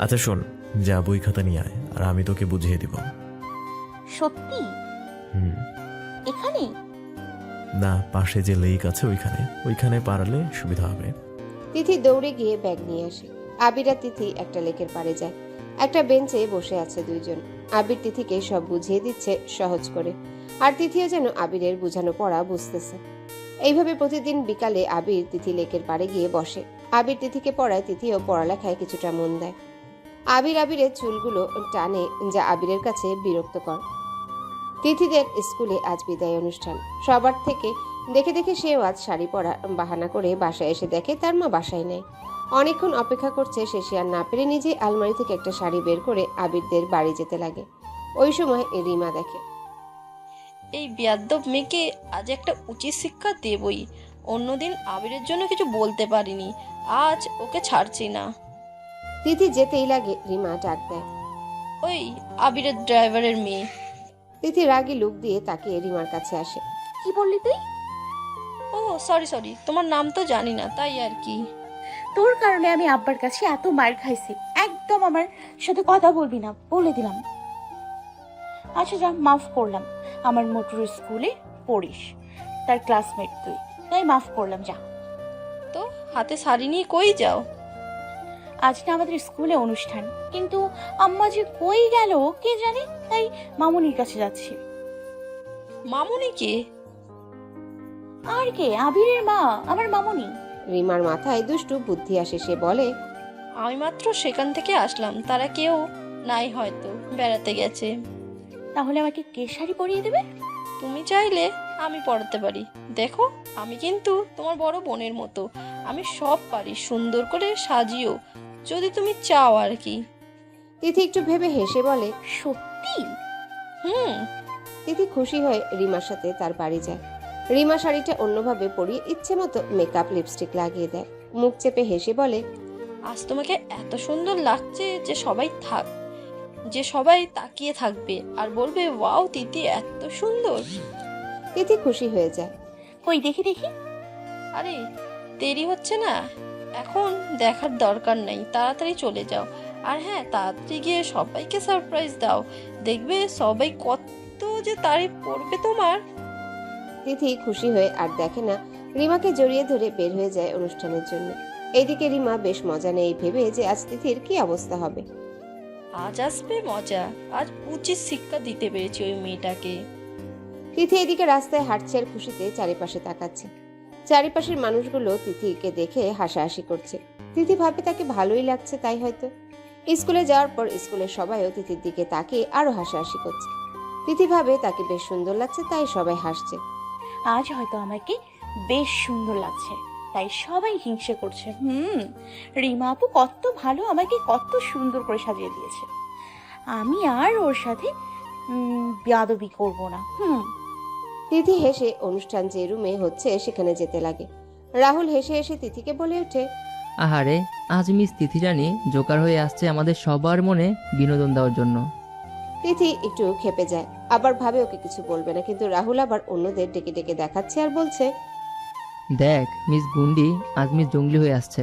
আচ্ছা শোন, যা বই খাতা নিয়ে আয়, আর আমি তোকে বুঝিয়ে দিব। সত্যি? এখানে না, পাশে যে লেক আছে ওইখানে পারলে সুবিধা হবে। তিথি দৌড়ে গিয়ে ব্যাগ নিয়ে আসে। আবির আর তিথি একটা লেকের পাড়ে যায়। একটা বেঞ্চে বসে আছে দুইজন। আবির তিথিকে সব বুঝিয়ে দিচ্ছে সহজ করে, আর তিথিও যেন আবিরের বুঝানো পড়া বুঝতেছে। এইভাবে প্রতিদিন বিকালে আবির তিথি লেকের পাড়ে গিয়ে বসে। আবির তিথিকে পড়ায়, তিথিও পড়ালেখায় কিছুটা মন দেয়। আবিরের চুলগুলো টানে, যা আবিরের কাছে বিরক্তকর। তিথিদের স্কুলে আজ বিদায় অনুষ্ঠান। সবার থেকে দেখে দেখে সেও আজ শাড়ি পরা বাহানা করে বাসায় এসে দেখে তার মা বাসায় নেই। অনেকক্ষণ অপেক্ষা করছে, শেষে আর না পেরে নিজে আলমারি থেকে একটা শাড়ি বের করে আবিরদের বাড়ি যেতে লাগে। ওই সময় রিমা দেখে। এই বেয়াদ্দব মেয়েকে আজ একটা উচিত শিক্ষা দেবই। অন্যদিন আবিরের জন্য কিছু বলতে পারিনি, আজ ওকে ছাড়ছি না। তিথি যেতেই লাগে রিমা ডাক দেয়, ওই আবিরের ড্রাইভারের মেয়ে। তিথি রাগী লুক দিয়ে তাকিয়ে রিমার কাছে আসে। কি বললি তুই? ও সরি, তোমার নাম তো জানি না, তাই আর কি। তোর কারণে আমি আব্বার কাছে এত মার খাইছি। একদম আমার সাথে কথা বলবি না, বলে দিলাম। আচ্ছা যা, মাফ করলাম। আমার মোটর স্কুলে পড়িস, তার ক্লাসমেট তুই, তাই মাফ করলাম, যা। তো হাতে শাড়ি নিয়ে কই যাও? আজ না আমাদের স্কুলে অনুষ্ঠান, কিন্তু আম্মা যে কই গেল কে জানে, তাই মামুনির কাছে যাচ্ছি। মামুনি কে? আর কে, আবিরের মা, আমার মামুনি। রিমার মাথায় দুষ্টু বুদ্ধি আসে, সে বলে, আমি মাত্র সেখান থেকে আসলাম, তারা কেউ নাই, হয়তো বেড়াতে গেছে। তাহলে আমাকে কে শাড়ি পরিয়ে দেবে? তুমি চাইলে আমি পড়াতে পারি। দেখো, আমি কিন্তু তোমার বড় বোনের মতো, আমি সব পারি, সুন্দর করে সাজিও, যদি তুমি চাও আর কি। তিথি একটু ভেবে হেসে বলে, সত্যি? হুম। তিথি খুশি হয়ে রিমার সাথে তার বাড়ি যায়। রিমা শাড়িটা অন্যভাবে পরিয়ে ইচ্ছে মতো মেকআপ লিপস্টিক লাগিয়ে দেয়, মুখ চেপে হেসে বলে, আজ তোমাকে এত সুন্দর লাগছে যে সবাই তাকিয়ে থাকবে আর বলবে, ওয়াও তিথি এত সুন্দর। তিথি খুশি হয়ে যায়। কই দেখি দেখি। আরে দেরি হচ্ছে না, এখন দেখার দরকার নেই, তাড়াতাড়ি চলে যাও। আর হ্যাঁ, তাড়াতাড়ি গিয়ে সবাইকে সারপ্রাইজ দাও, দেখবে সবাই কত যে তারিফ করবে তোমার। তিথি খুশি হয়ে আর দেখে না, রিমাকে জড়িয়ে ধরে বের হয়ে যায় অনুষ্ঠানের জন্য। এইদিকে রিমা বেশ মজা নেই ভেবে যে আজ তিথির কি অবস্থা হবে। আজ আসবে মজা, আজ উচিত শিক্ষা দিতে পেরেছি ওই মেয়েটাকে। তিথি এদিকে রাস্তায় হাঁটছে আর খুশিতে চারিপাশে তাকাচ্ছে। চারিপাশের মানুষগুলো তিথিকে দেখে হাসাহাসি করছে। তিথি ভাবে তাকে ভালোই লাগছে, তাই হয়তো। স্কুলে যাওয়ার পর স্কুলের সবাইও তিথির দিকে তাকিয়ে আরো হাসাহাসি করছে। তিথি ভাবে তাকে বেশ সুন্দর লাগছে, তাই সবাই হাসছে। আজ হয়তো আমাকে বেশ সুন্দর লাগছে, তাই সবাই হিংসে করছে। রিমা আপু কত ভালো, আমাকে কত সুন্দর করে সাজিয়ে দিয়েছে। আমি আর ওর সাথে বেয়াদবি করব না। তিথি হেসে অনুষ্ঠান যে রুমে হচ্ছে সেখানে যেতে লাগে। রাহুল হেসে হেসে তিথিকে বলে ওঠে, আহারে, আজ মিস তিথি জানি জোকার হয়ে আসছে আমাদের সবার মনে বিনোদন দেওয়ার জন্য। তিথি একটু খেপে যায়, আবার ভাবে ওকে কিছু বলবে না, কিন্তু রাহুল আবার অন্যদের ডেকে ডেকে দেখাচ্ছে আর বলছে, দেখ মিস গুন্ডি আজ মিস জঙ্গলি হয়ে আসছে।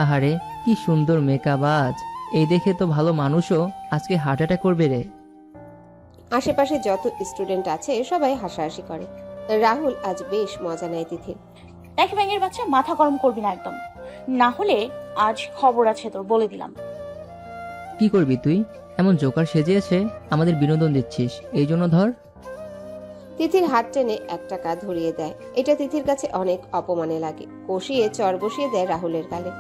আহারে কি সুন্দর মেকআপ আজ, এই দেখে তো ভালো মানুষও আজকে হার্ট অ্যাটাক করবে রে। আশেপাশে যত স্টুডেন্ট আছে সবাই হাসাহাসি করে। রাহুল আজ বেশ মজা নেয় তিথির। দেখ ব্যাঙের বাচ্চা, মাথা গরম করবি না একদম, না হলে আজ খবর আছে তোর, বলে দিলাম। কি করবি তুই? এমন জোকার সেজেছে আমাদের বিনোদন দিচ্ছিস, এই জন্য ধর। তিথির হাত টেনে 1 টাকা ধরিয়ে দেয়। এটা তিথির কাছে অনেক অপমানে লাগে। কষিয়ে চর বসিয়ে দেয় রাহুলের গালে।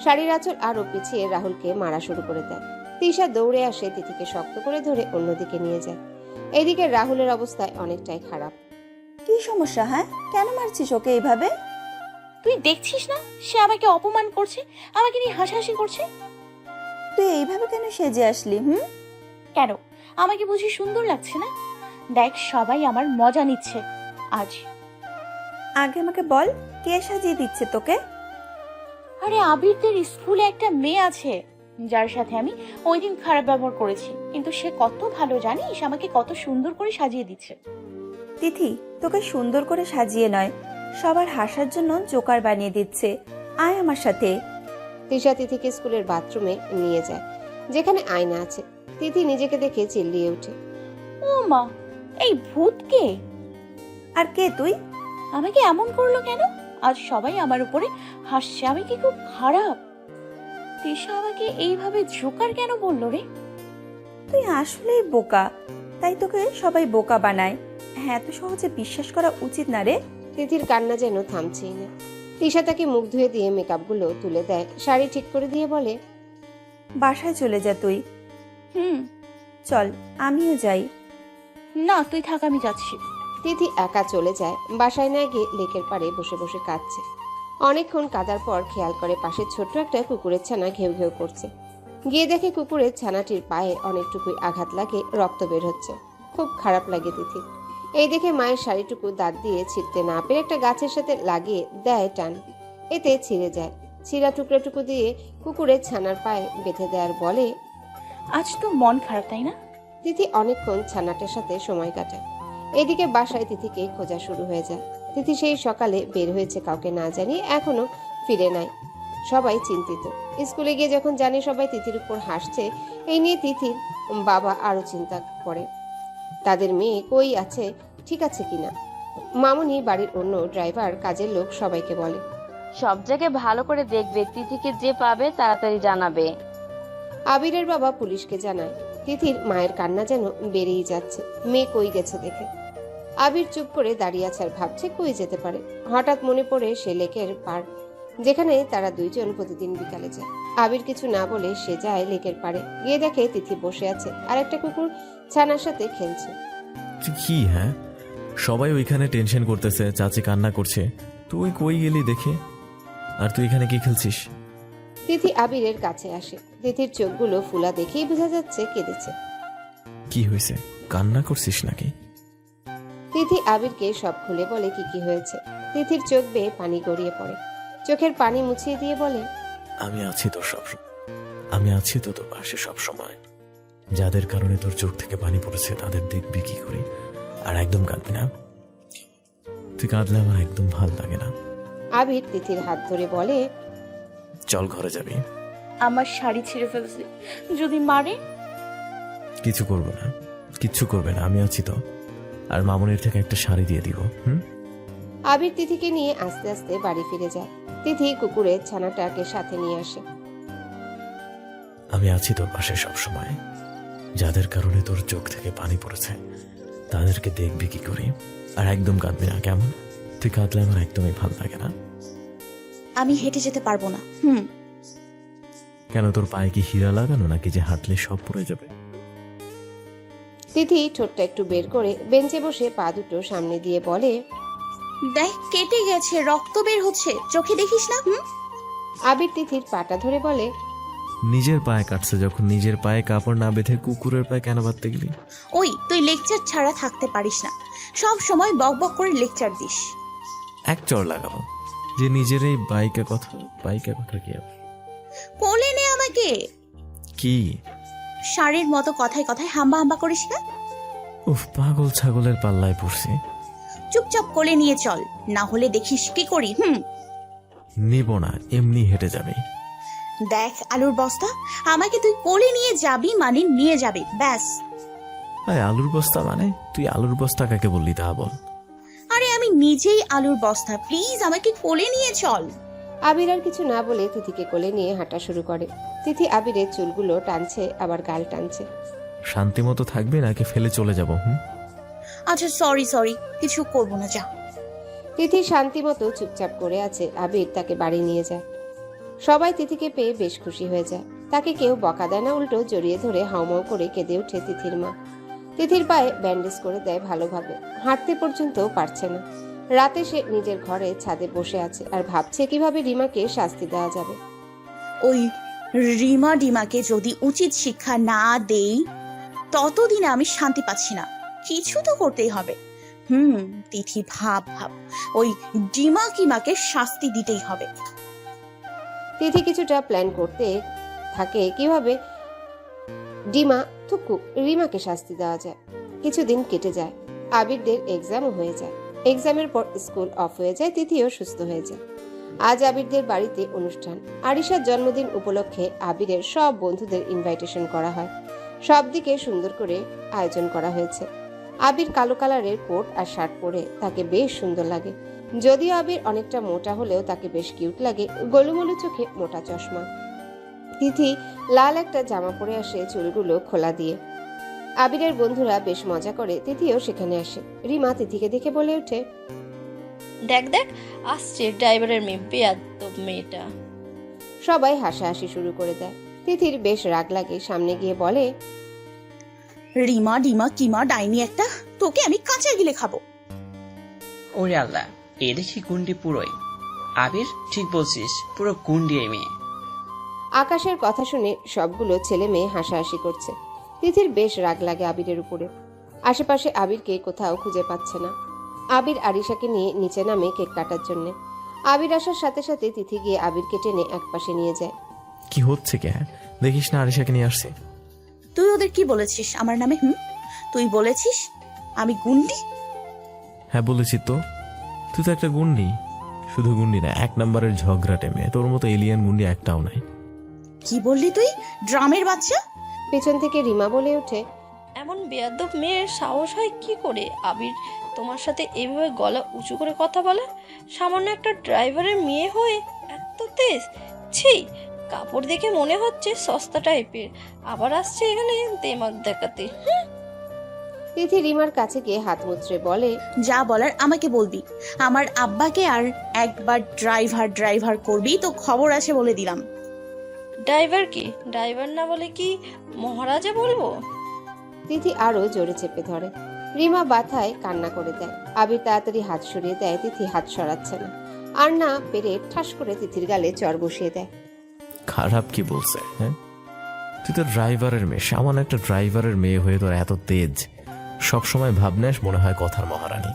শাড়ির আঁচল আরো পিছিয়ে রাহুলকে মারা শুরু করে দেয়। তিশা দৌড়ে আসে, তিথিকে শক্ত করে ধরে অন্যদিকে নিয়ে যায়। এদিকে রাহুলের অবস্থায় অনেকটাই খারাপ। কি সমস্যা? হ্যাঁ, কেন মারছিস ওকে এইভাবে? তুই দেখছিস না সে আমাকে অপমান করছে, আমাকে নিয়ে হাসাহাসি করছে। তুই এইভাবে কেন সেজে আসলি? কেন, আমাকে বুঝি সুন্দর লাগছে না? দেখ সবাই আমার মজা নিচ্ছে আজ। আগে আমাকে বল, কে সাজিয়ে দিচ্ছে তোকে? আরে আবিরদের স্কুলে একটা মেয়ে আছে যার সাথে আমি ওই দিন খারাপ ব্যবহার করেছি, কিন্তু সে কত ভালো জানিস, আমাকে কত সুন্দর করে সাজিয়ে দিচ্ছে। তিথি, তোকে সুন্দর করে সাজিয়ে নয়, সবার হাসার জন্য জোকার বানিয়ে দিচ্ছে। আয় আমার সাথে। তিশা তিথিকে স্কুলের বাথরুমে নিয়ে যায়, যেখানে আয়না আছে। তিথি নিজেকে দেখে চিল্লিয়ে ওঠে, ও মা, এই ভূত কে? আর কে তুই? আমাকে এমন করলো কেন? আজ সবাই আমার উপরে হাসছে, আমি কি খুব খারাপ? তিশা আমাকে এইভাবে জোকার কেন বললো রে? তুই আসলেই বোকা, তাই তোকে সবাই বোকা বানায়। হ্যাঁ, তো সহজে বিশ্বাস করা উচিত না রে। তিথির কান্না যেন থামছেই না। তিশা তাকে মুখ ধুয়ে দিয়ে মেকআপগুলো তুলে দেয়, শাড়ি ঠিক করে দিয়ে বলে, বাসায় চলে যা তুই। চল, আমিও যাই। না তুই থাক, আমি যাচ্ছি। তিথি একা চলে যায়। বাসায় না গিয়ে লেকের পাড়ে বসে বসে কাঁদছে। অনেকক্ষণ কাঁদার পর খেয়াল করে পাশে ছোট্ট একটা কুকুরের ছানা ঘেউ ঘেউ করছে। গিয়ে দেখে কুকুরের ছানাটির পায়ে অনেকটুকুই আঘাত লাগে, রক্ত বের হচ্ছে। খুব খারাপ লাগে তিথি। এই দেখে মায়ের শাড়িটুকু দাঁত দিয়ে ছিঁড়তে না পেরে একটা গাছের সাথে লাগিয়ে দেয় টান, এতে ছিঁড়ে যায়। ছিঁড়া টুকরাটুকু দিয়ে কুকুরের ছানার পায়ে বেঁধে দেয়ার বলে, আজ তো মন খারাপ, তাই না? তিথি অনেকক্ষণ ছানাটার সাথে সময় কাটায়। এদিকে বাসায় তিথিকে খোঁজা শুরু হয়ে যায়। তিথি সেই সকালে বের হয়েছে কাউকে না জানিয়ে, এখনো ফিরে নাই। সবাই চিন্তিত। স্কুলে গিয়ে যখন জানে সবাই তিথির উপর হাসছে, এই নিয়ে তিথির বাবা আরো চিন্তা করে তাদের মেয়ে কই আছে, ঠিক আছে কিনা। মামুনি, বাড়ির অন্য ড্রাইভার, কাজের লোক সবাইকে বলে, সব জায়গায় ভালো করে দেখবে, তিথিকে যে পাবে তাড়াতাড়ি জানাবে। আবিরের বাবা পুলিশকে জানায়। তিথির মায়ের কান্না যেন বেড়েই যাচ্ছে, মেয়ে কই গেছে দেখে। আবির চুপ করে দাঁড়িয়ে আছে আর ভাবছে কই যেতে পারে। হঠাৎ মনে পড়ে সে লেকের পার, যেখানে তারা দুইজন প্রতিদিন বিকালে যায়। আবির কিছু না বলে সে যায় লেকের পাড়ে, গিয়ে দেখে তিথি বসে আছে আর একটা কুকুর ছানার সাথে খেলছে। কি হ্যাঁ, সবাই ওইখানে টেনশন করতেছে, চাচি কান্না করছে, তুই কই গেলি দেখে? আর তুই এখানে কি খেলছিস? তিথি আবিরের কাছে আসে। তিথির চোখগুলো ফুলা দেখেই বোঝা যাচ্ছে কেঁদেছে। কি হয়েছে, কান্না করছিস নাকি? তিথি আবিরকে সব খুলে বলে কি কি হয়েছে। তিথির চোখ বেয়ে পানি গড়িয়ে পড়ে, চোখের পানি মুছিয়ে দিয়ে বলে, আমি আছি তোর আমি আছি তো তোর পাশে সব সময়। যাদের কারণে তোর চোখ থেকে পানি পড়েছে তাদের দেখবি কি করি। আর একদম কাঁদবি না, তুই কাঁদলে আমার একদম ভাল লাগে না। আবির তিথির হাত ধরে বলে, চল ঘরে যাবি। আমার শাড়ি ছিঁড়ে ফেলছে, যদি মারে? কিছু করবো না, কিচ্ছু করবে না, আমি আছি তো। আর মামুনির থেকে একটা শাড়ি দিয়ে দিব। আবির তিথিকে নিয়ে আস্তে আস্তে বাড়ি ফিরে যায়। তিথি কুকুরের ছানাটাকে সাথে নিয়ে আসে। আমি আছি তোর পাশে সব সময়। যাদের কারণে তোর চোখ থেকে পানি পড়েছে তাদেরকে দেখবি কি করি। আর একদম কাঁদবি না, কেমন? তুই কাঁদলে আমার একদমই ভাল লাগে না। আমি হেঁটে যেতে পারবো না। কেন, তোর পায়ে কি হীরা লাগানো নাকি যে হাঁটলে সব পড়ে যাবে? তিথি ঠোঁটটা একটু বের করে বেঞ্চে বসে পা দুটো সামনে দিয়ে বলে, দেখ কেটে গেছে, রক্ত বের হচ্ছে, চোখে দেখিস না? আবির তিথির পাটা ধরে বলে, নিজের পায়ে কাটছে যখন নিজের পায়ে কাপড় না বেঁধে কুকুরের পায়ে কেন বাঁধতে গেলি? ওই তুই লেকচার ছাড়া থাকতে পারিস না, সব সময় বক বক করে লেকচার দিস। এক চড় লাগাবো যে নিজের এই বাইকের কথা কি হবে? কোলে নে আমাকে। কি শাড়ির মতো কথায় কথায় হাম্বা হাম্বা করিস না। উফ, পাগল ছাগলের পাল্লায় পড়ছি। চুপচাপ কোলে নিয়ে চল, না হলে দেখিস কি করি। নিব না, এমনি হেঁটে যাবে। দেখ আলুর বস্তা, আমাকে তুই কোলে নিয়ে যাবি মানে নিয়ে যাবে, ব্যাস। আলুর বস্তা মানে? তুই আলুর বস্তা কাকে বললি তা বল। আরে আমি নিজেই আলুর বস্তা, প্লিজ আমাকে কোলে নিয়ে চল। আবির আর কিছু না বলে তিথিকে কোলে নিয়ে হাঁটা শুরু করে। তিথি আবিরের চুলগুলো টানছে, আবার গাল টানছে। শান্তি মতো থাকবি নাকি ফেলে চলে যাব? আচ্ছা সরি, কিছু করবো না, যা। তিথি শান্তি মতো চুপচাপ করে আছে। আবির তাকে বাড়ি নিয়ে যায়। সবাই তিথিকে পেয়ে বেশ খুশি হয়ে যায়। তাকে কেউ বকা দেয় না, উল্টো জড়িয়ে ধরে হাউমাউ করে কেঁদে ওঠে তিথির মা। তিথির পায়ে ব্যান্ডেজ করে দেয় ভালোভাবে, হাঁটতে পর্যন্ত পারছে না। রাতে সে নিজের ঘরে ছাদে বসে আছে আর ভাবছে কিভাবে রিমাকে শাস্তি দেওয়া যাবে। ওই ডিমাকে যদি উচিত শিক্ষা না দেই ততদিন আমি শান্তি পাচ্ছি না, কিছু তো করতেই হবে। তিথি ভাব, ওই কিমাকে শাস্তি দিতেই হবে। তিথি কিছুটা প্ল্যান করতে থাকে কিভাবে রিমাকে শাস্তি দেওয়া যায়। কিছুদিন কেটে যায়, আবিরদের এক্সামও হয়ে যায়। এক্সামের পর স্কুল অফ হয়ে যায়, তিথিও সুস্থ হয়ে যায়। আজ আবিরদের বাড়িতে অনুষ্ঠান। আরিশার জন্মদিন উপলক্ষে আবিরের সব বন্ধুদের ইনভাইটেশন করা হয়। সব দিকে সুন্দর করে আয়োজন করা হয়েছে। আবির কালো কালারের কোট আর শার্ট পরে তাকে বেশ সুন্দর লাগে। যদিও আবির অনেকটা মোটা হলেও তাকে বেশ কিউট লাগে, গোলুমলু চোখে মোটা চশমা। তিথি লাল একটা জামা পরে আসে, চুলগুলো খোলা দিয়ে। আবিরের বন্ধুরা বেশ মজা করে, তিথিও সেখানে আসে। রিমা তিথিকে দেখে বলে ওঠে, দেখ আসছে ড্রাইভারের মেয়ে, বেয়াদব মেয়েটা। সবাই হাসাহাসি শুরু করে দেয়। তিথির বেশ রাগ লাগে, সামনে গিয়ে বলে, ডিমা কিমা ডাইনি একটা, তোকে আমি কাঁচা গিলে খাবো। ওরে আল্লাহ, এ দেখি গুন্ডি পুরোই। আবির ঠিক বলছিস, পুরো গুন্ডি এই মেয়ে। আকাশের কথা শুনে সবগুলো ছেলে মেয়ে হাসাহাসি করছে। তিথির বেশ রাগ লাগে আবিরের উপরে। আশেপাশে আবিরকে কোথাও খুঁজে পাচ্ছে না। আবির আরিশাকে নিয়ে নিচে নামে কেক কাটার জন্য। আবির আসার সাথে সাথে তিথি গিয়ে আবিরকে টেনে একপাশে নিয়ে যায়। কি হচ্ছে কে? দেখিস না আরিশাকে নিয়ে আসছে। তুই ওদের কি বলেছিস আমার নামে? তুই বলেছিস আমি গুন্ডি? হ্যাঁ বলেছি তো, তুই তো একটা গুন্ডি। শুধু গুন্ডি না, 1 নম্বরের ঝগড়াটে মেয়ে। তোর মতো এলিয়ান গুন্ডি একটাও নাই। কি বললি তুই, ড্রামের বাচ্চা? পেছন থেকে রিমা বলে ওঠে, এমন বেয়াদব মেয়ের সাহস হয় কি করে আবির তোমার সাথে এইভাবে গলা উঁচু করে কথা বলে? সামান্য একটা ড্রাইভারের মেয়ে হয়ে এত তেজ! ছি, কাপড় দেখে মনে হচ্ছে সস্তা টাইপের, আবার আসছে এখানে দেমাগ দেখাতে। তিথি রিমার কাছে গিয়ে হাত মুচড়ে বলে, যা বলার আমাকে বলবি। আমার আব্বাকে আর একবার ড্রাইভার ড্রাইভার করবি তো খবর আছে বলে দিলাম। ড্রাইভার কি? ড্রাইভার না বলে কি মহারাজা বলবো? তিথি আরো জোরে চেপে ধরে। রিমা ব্যথায় কান্না করে দেয়। আবির তাড়াতাড়ি হাত সরিয়ে দেয়, তিথি হাত সরাচ্ছে না। আর না পেরে ঠাস করে তিথির গালে চর বসিয়ে দেয়। খারাপ কি বলছে? হ্যাঁ, তুই তো ড্রাইভারের মেয়ে, সামান্য একটা ড্রাইভারের মেয়ে হয়ে তোর এত তেজ। সবসময় ভাবনাস মনে হয় কথার মহারানী।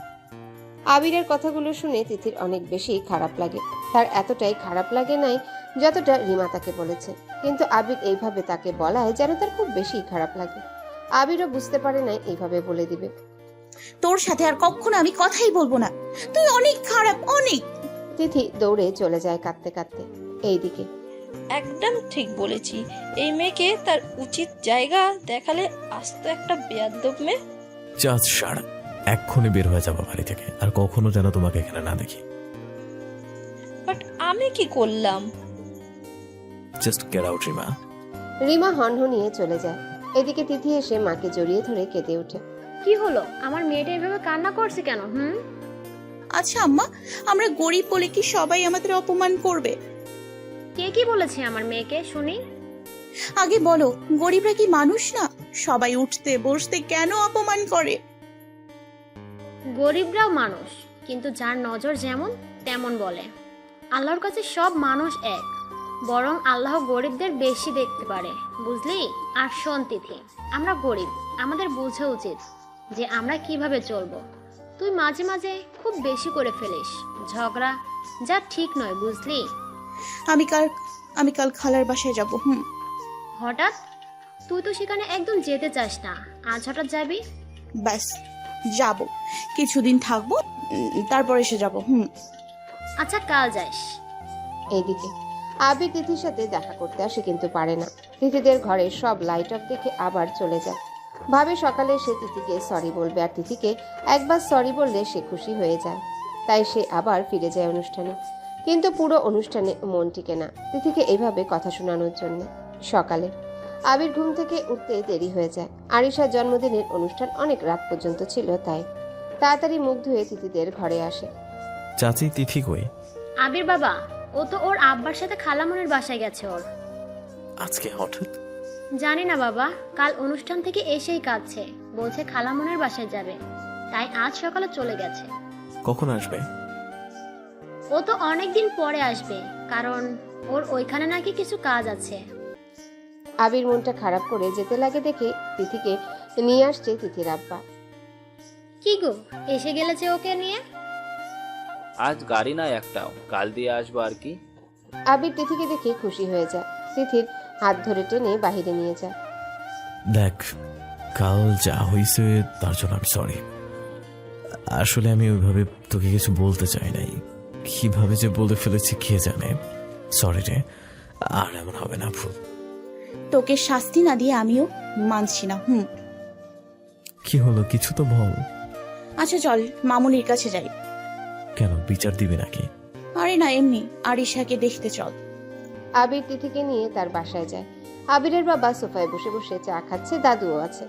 আবিরের কথাগুলো শুনে তিথির অনেক বেশি খারাপ লাগে। তার এতটাই খারাপ লাগে নাই যতটা রিমা তাকে বলেছে, কিন্তু আবির এইভাবে তাকে বলায় যেন তার খুব বেশি খারাপ লাগে। আবিরও বুঝতে পারে না এইভাবে বলে দিবে। তোর সাথে আর কখনো আমি কথাই বলবো না, তুই অনেক খারাপ, অনেক। তিথি দৌড়ে চলে যায় কাঁদতে কাঁদতে। এইদিকে একদম ঠিক বলেছি, এই মেয়েকে তার উচিত জায়গা দেখালে আস্ত একটা বেয়াদব মেয়ে। জাস্ট শাট আপ, এক্ষুনি বের হয়ে যাবো বাড়ি থেকে, আর কখনো যেন তোমাকে এখানে না দেখি। বাট আমি কি করলাম? Just get out Rima. Rima হনহনিয়ে চলে যায়। এদিকে তিথি এসে মাকে জড়িয়ে ধরে কেঁদে ওঠে। কি হলো, আমার মেয়েটা এভাবে কান্না করছে কেন? আচ্ছা আম্মা, আমরা গরিব বলে কি সবাই আমাদের অপমান করবে? কে কি বলেছে আমার মেয়েকে শুনি? আগে বলো, গরিবরা কি মানুষ না? সবাই উঠতে বসতে কেন অপমান করে? গরিবরাও মানুষ, কিন্তু যার নজর যেমন তেমন বলে। আল্লাহর কাছে সব মানুষ এক, বরং আল্লাহ গরিবদের বেশি দেখতে পারে, বুঝলি? আর শোন তিথি, আমরা গরিব, আমাদের বোঝা উচিত যে আমরা কিভাবে চলবো। তুই মাঝে মাঝে খুব বেশি করে ফেলিস ঝগড়া, যা ঠিক নয়, বুঝলি? আমি কাল খালার বাসায় যাব। হঠাৎ? তুই তো সেখানে একদম যেতে চাস না, আজ হঠাৎ যাবি? ব্যাস, যাব, কিছুদিন থাকবো, তারপর এসে যাব। আচ্ছা, কাল যাস। এইদিকে আবির তিথির সাথে দেখা করতে আসে, কিন্তু পারে না। তিথিদের ঘরে সব লাইট অফ দেখে আবার চলে যায়। ভাবে সকালে সে তিথিকে সরি বলবে, আর তিথিকে একবার সরি বললে সে খুশি হয়ে যায়। তাই সে আবার ফিরে যায় অনুষ্ঠানে, কিন্তু পুরো অনুষ্ঠানে মন টিকে না তিথিকে এইভাবে কথা শোনানোর জন্য। সকালে আবির ঘুম থেকে উঠতে দেরি হয়ে যায়। আরিশার জন্মদিনের অনুষ্ঠান অনেক রাত পর্যন্ত ছিল, তাই তাড়াতাড়ি মুখ ধুয়ে তিথিদের ঘরে আসে। চাচি, তিথি কই? আবির বাবা, ও তো ওর আব্বার সাথে খালামনের বাসায় গেছে। ওর আজকে হঠাৎ? জানি না বাবা, কাল অনুষ্ঠান থেকে এসেই কাঁদছে, বলছে খালামনের বাসায় যাবে, তাই আজ সকালে চলে গেছে। কখন আসবে? ও তো অনেকদিন পরে আসবে, কারণ ওর ওইখানে নাকি কিছু কাজ আছে। আবির মনটা খারাপ করে যেতে লাগে দেখে তিথিকে নিয়ে আসছে তিথির আব্বা। কি গো, এসে গেলেছে ওকে নিয়ে? আজ গাড়ি না একটাও, কাল দিয়ে আসবো আর কি। আবির তিথিকে দেখে খুশি হয়ে যায়, তিথির হাত ধরে টেনে বাহিরে নিয়ে যায়। দেখ, কাল যা হয়েছে তার জন্য আমি সরি। আসলে আমি ওইভাবে তোকে কিছু বলতে চাই নাই, কিভাবে যে বলে ফেলেছি কে জানে। সরি রে, আর এমন হবে না। ভুল। তোকে শাস্তি না দিয়ে আমিও মানছি না। কি হলো, কিছু তো বল। আচ্ছা চল মামুনির কাছে যাই। কেন, বিচার দিবে নাকি? আরে না, এমনি আরিশাকে দেখতে চল। আবির তিথিকে নিয়ে তার বাসায় যায়। আবিরের বাবা সোফায় বসে বসে চা খাচ্ছে, দাদুও আছে।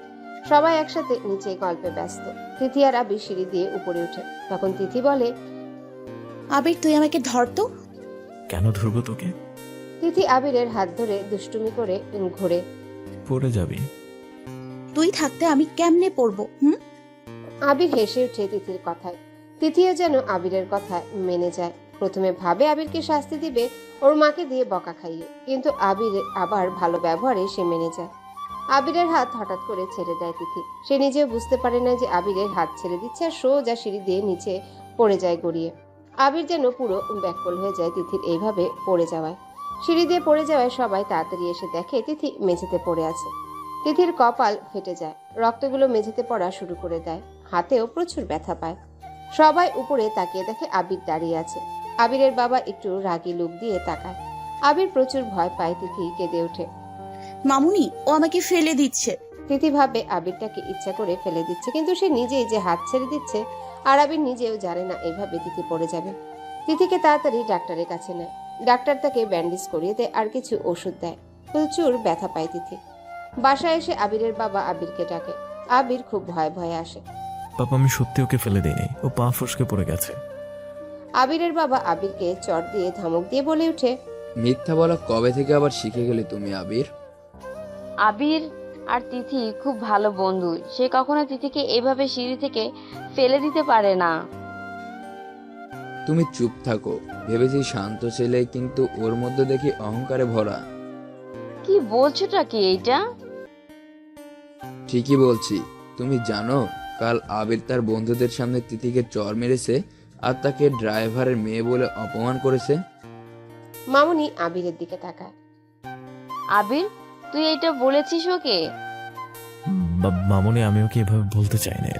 সবাই একসাথে নিচে গল্পে ব্যস্ত। তিথি আর আবির সিঁড়ি দিয়ে উপরে উঠে। তখন তিথি বলে, আবির তুই আমাকে ধরতো। কেন ধরবো তোকে? তিথি আবিরের হাত ধরে দুষ্টুমি করে ঘুরে। পড়ে যাবি। তুই থাকতে আমি কেমনে পড়বো? আবির হেসে উঠে তিথির কথায়। তিথিও যেন আবিরের কথা মেনে যায়। প্রথমে ভাবে আবিরকে শাস্তি দিবে ওর মাকে দিয়ে বকা খাইয়ে, কিন্তু আবির আবার ভালো ব্যবহারে সে মেনে যায়। আবিরের হাত হঠাৎ করে ছেড়ে দেয় তিথি। সে নিজেও বুঝতে পারে না যে আবিরের হাত ছেড়ে দিচ্ছে, আর সোজা সিঁড়ি দিয়ে নিচে পড়ে যায় গড়িয়ে। আবির যেন পুরো ব্যাকুল হয়ে যায় তিথির এইভাবে পড়ে যাওয়ায়। সিঁড়ি দিয়ে পড়ে যাওয়ায় সবাই তাড়াতাড়ি এসে দেখে তিথি মেঝেতে পড়ে আছে। তিথির কপাল ফেটে যায়, রক্তগুলো মেঝেতে পড়া শুরু করে দেয়, হাতেও প্রচুর ব্যথা পায়। সবাই উপরে তাকিয়ে দেখে আবির দাঁড়িয়ে আছে। আবিরের বাবা একটু রাগী লুক দিয়ে তাকায়। আবির প্রচুর ভয় পায়। তিথি কেঁদে ওঠে। মামুনি, ও আমাকে ফেলে দিচ্ছে। তিথি ভাবে আবিরটাকে ইচ্ছা করে ফেলে দিচ্ছে, কিন্তু সে নিজেই যে হাত ছেড়ে দিচ্ছে, আর আবির নিজেও জানে না এইভাবে তিথি পড়ে যাবে। তিথিকে তাড়াতাড়ি ডাক্তারের কাছে নেয়। ডাক্তার তাকে ব্যান্ডেজ করিয়ে দেয় আর কিছু ওষুধ দেয়। প্রচুর ব্যথা পায় তিথি। বাসায় এসে আবিরের বাবা আবিরকে ডাকে। আবির খুব ভয়ে ভয়ে আসে। বাবা, আমি সত্যি ওকে ফেলে দিইনি, ও পা ফসকে পড়ে গেছে। আবিরের বাবা আবিরকে চড় দিয়ে ধমক দিয়ে বলে ওঠে, মিথ্যা বলা কবে থেকে আবার শিখে গেলে তুমি আবির? আবির আর তিথি খুব ভালো বন্ধু, সে কখনো তিথিকে এভাবে সিঁড়ি থেকে ফেলে দিতে পারে না। তুমি চুপ থাকো। ভেবেছি শান্ত ছেলে, কিন্তু ওর মধ্যে দেখি অহংকারে ভরা। কি বলছোটা কি এইটা? ঠিকই বলছি। তুমি জানো কাল আবির তার বন্ধুদের সামনে তিথিকে চর মেরেছে আর তাকে ড্রাইভারের মেয়ে বলে অপমান করেছে। মামুনি আবিরের দিকে তাকায়। আবির, তুই এটা বলেছিস ওকে? মামুনি, আমি ওকে এভাবে বলতে চাই না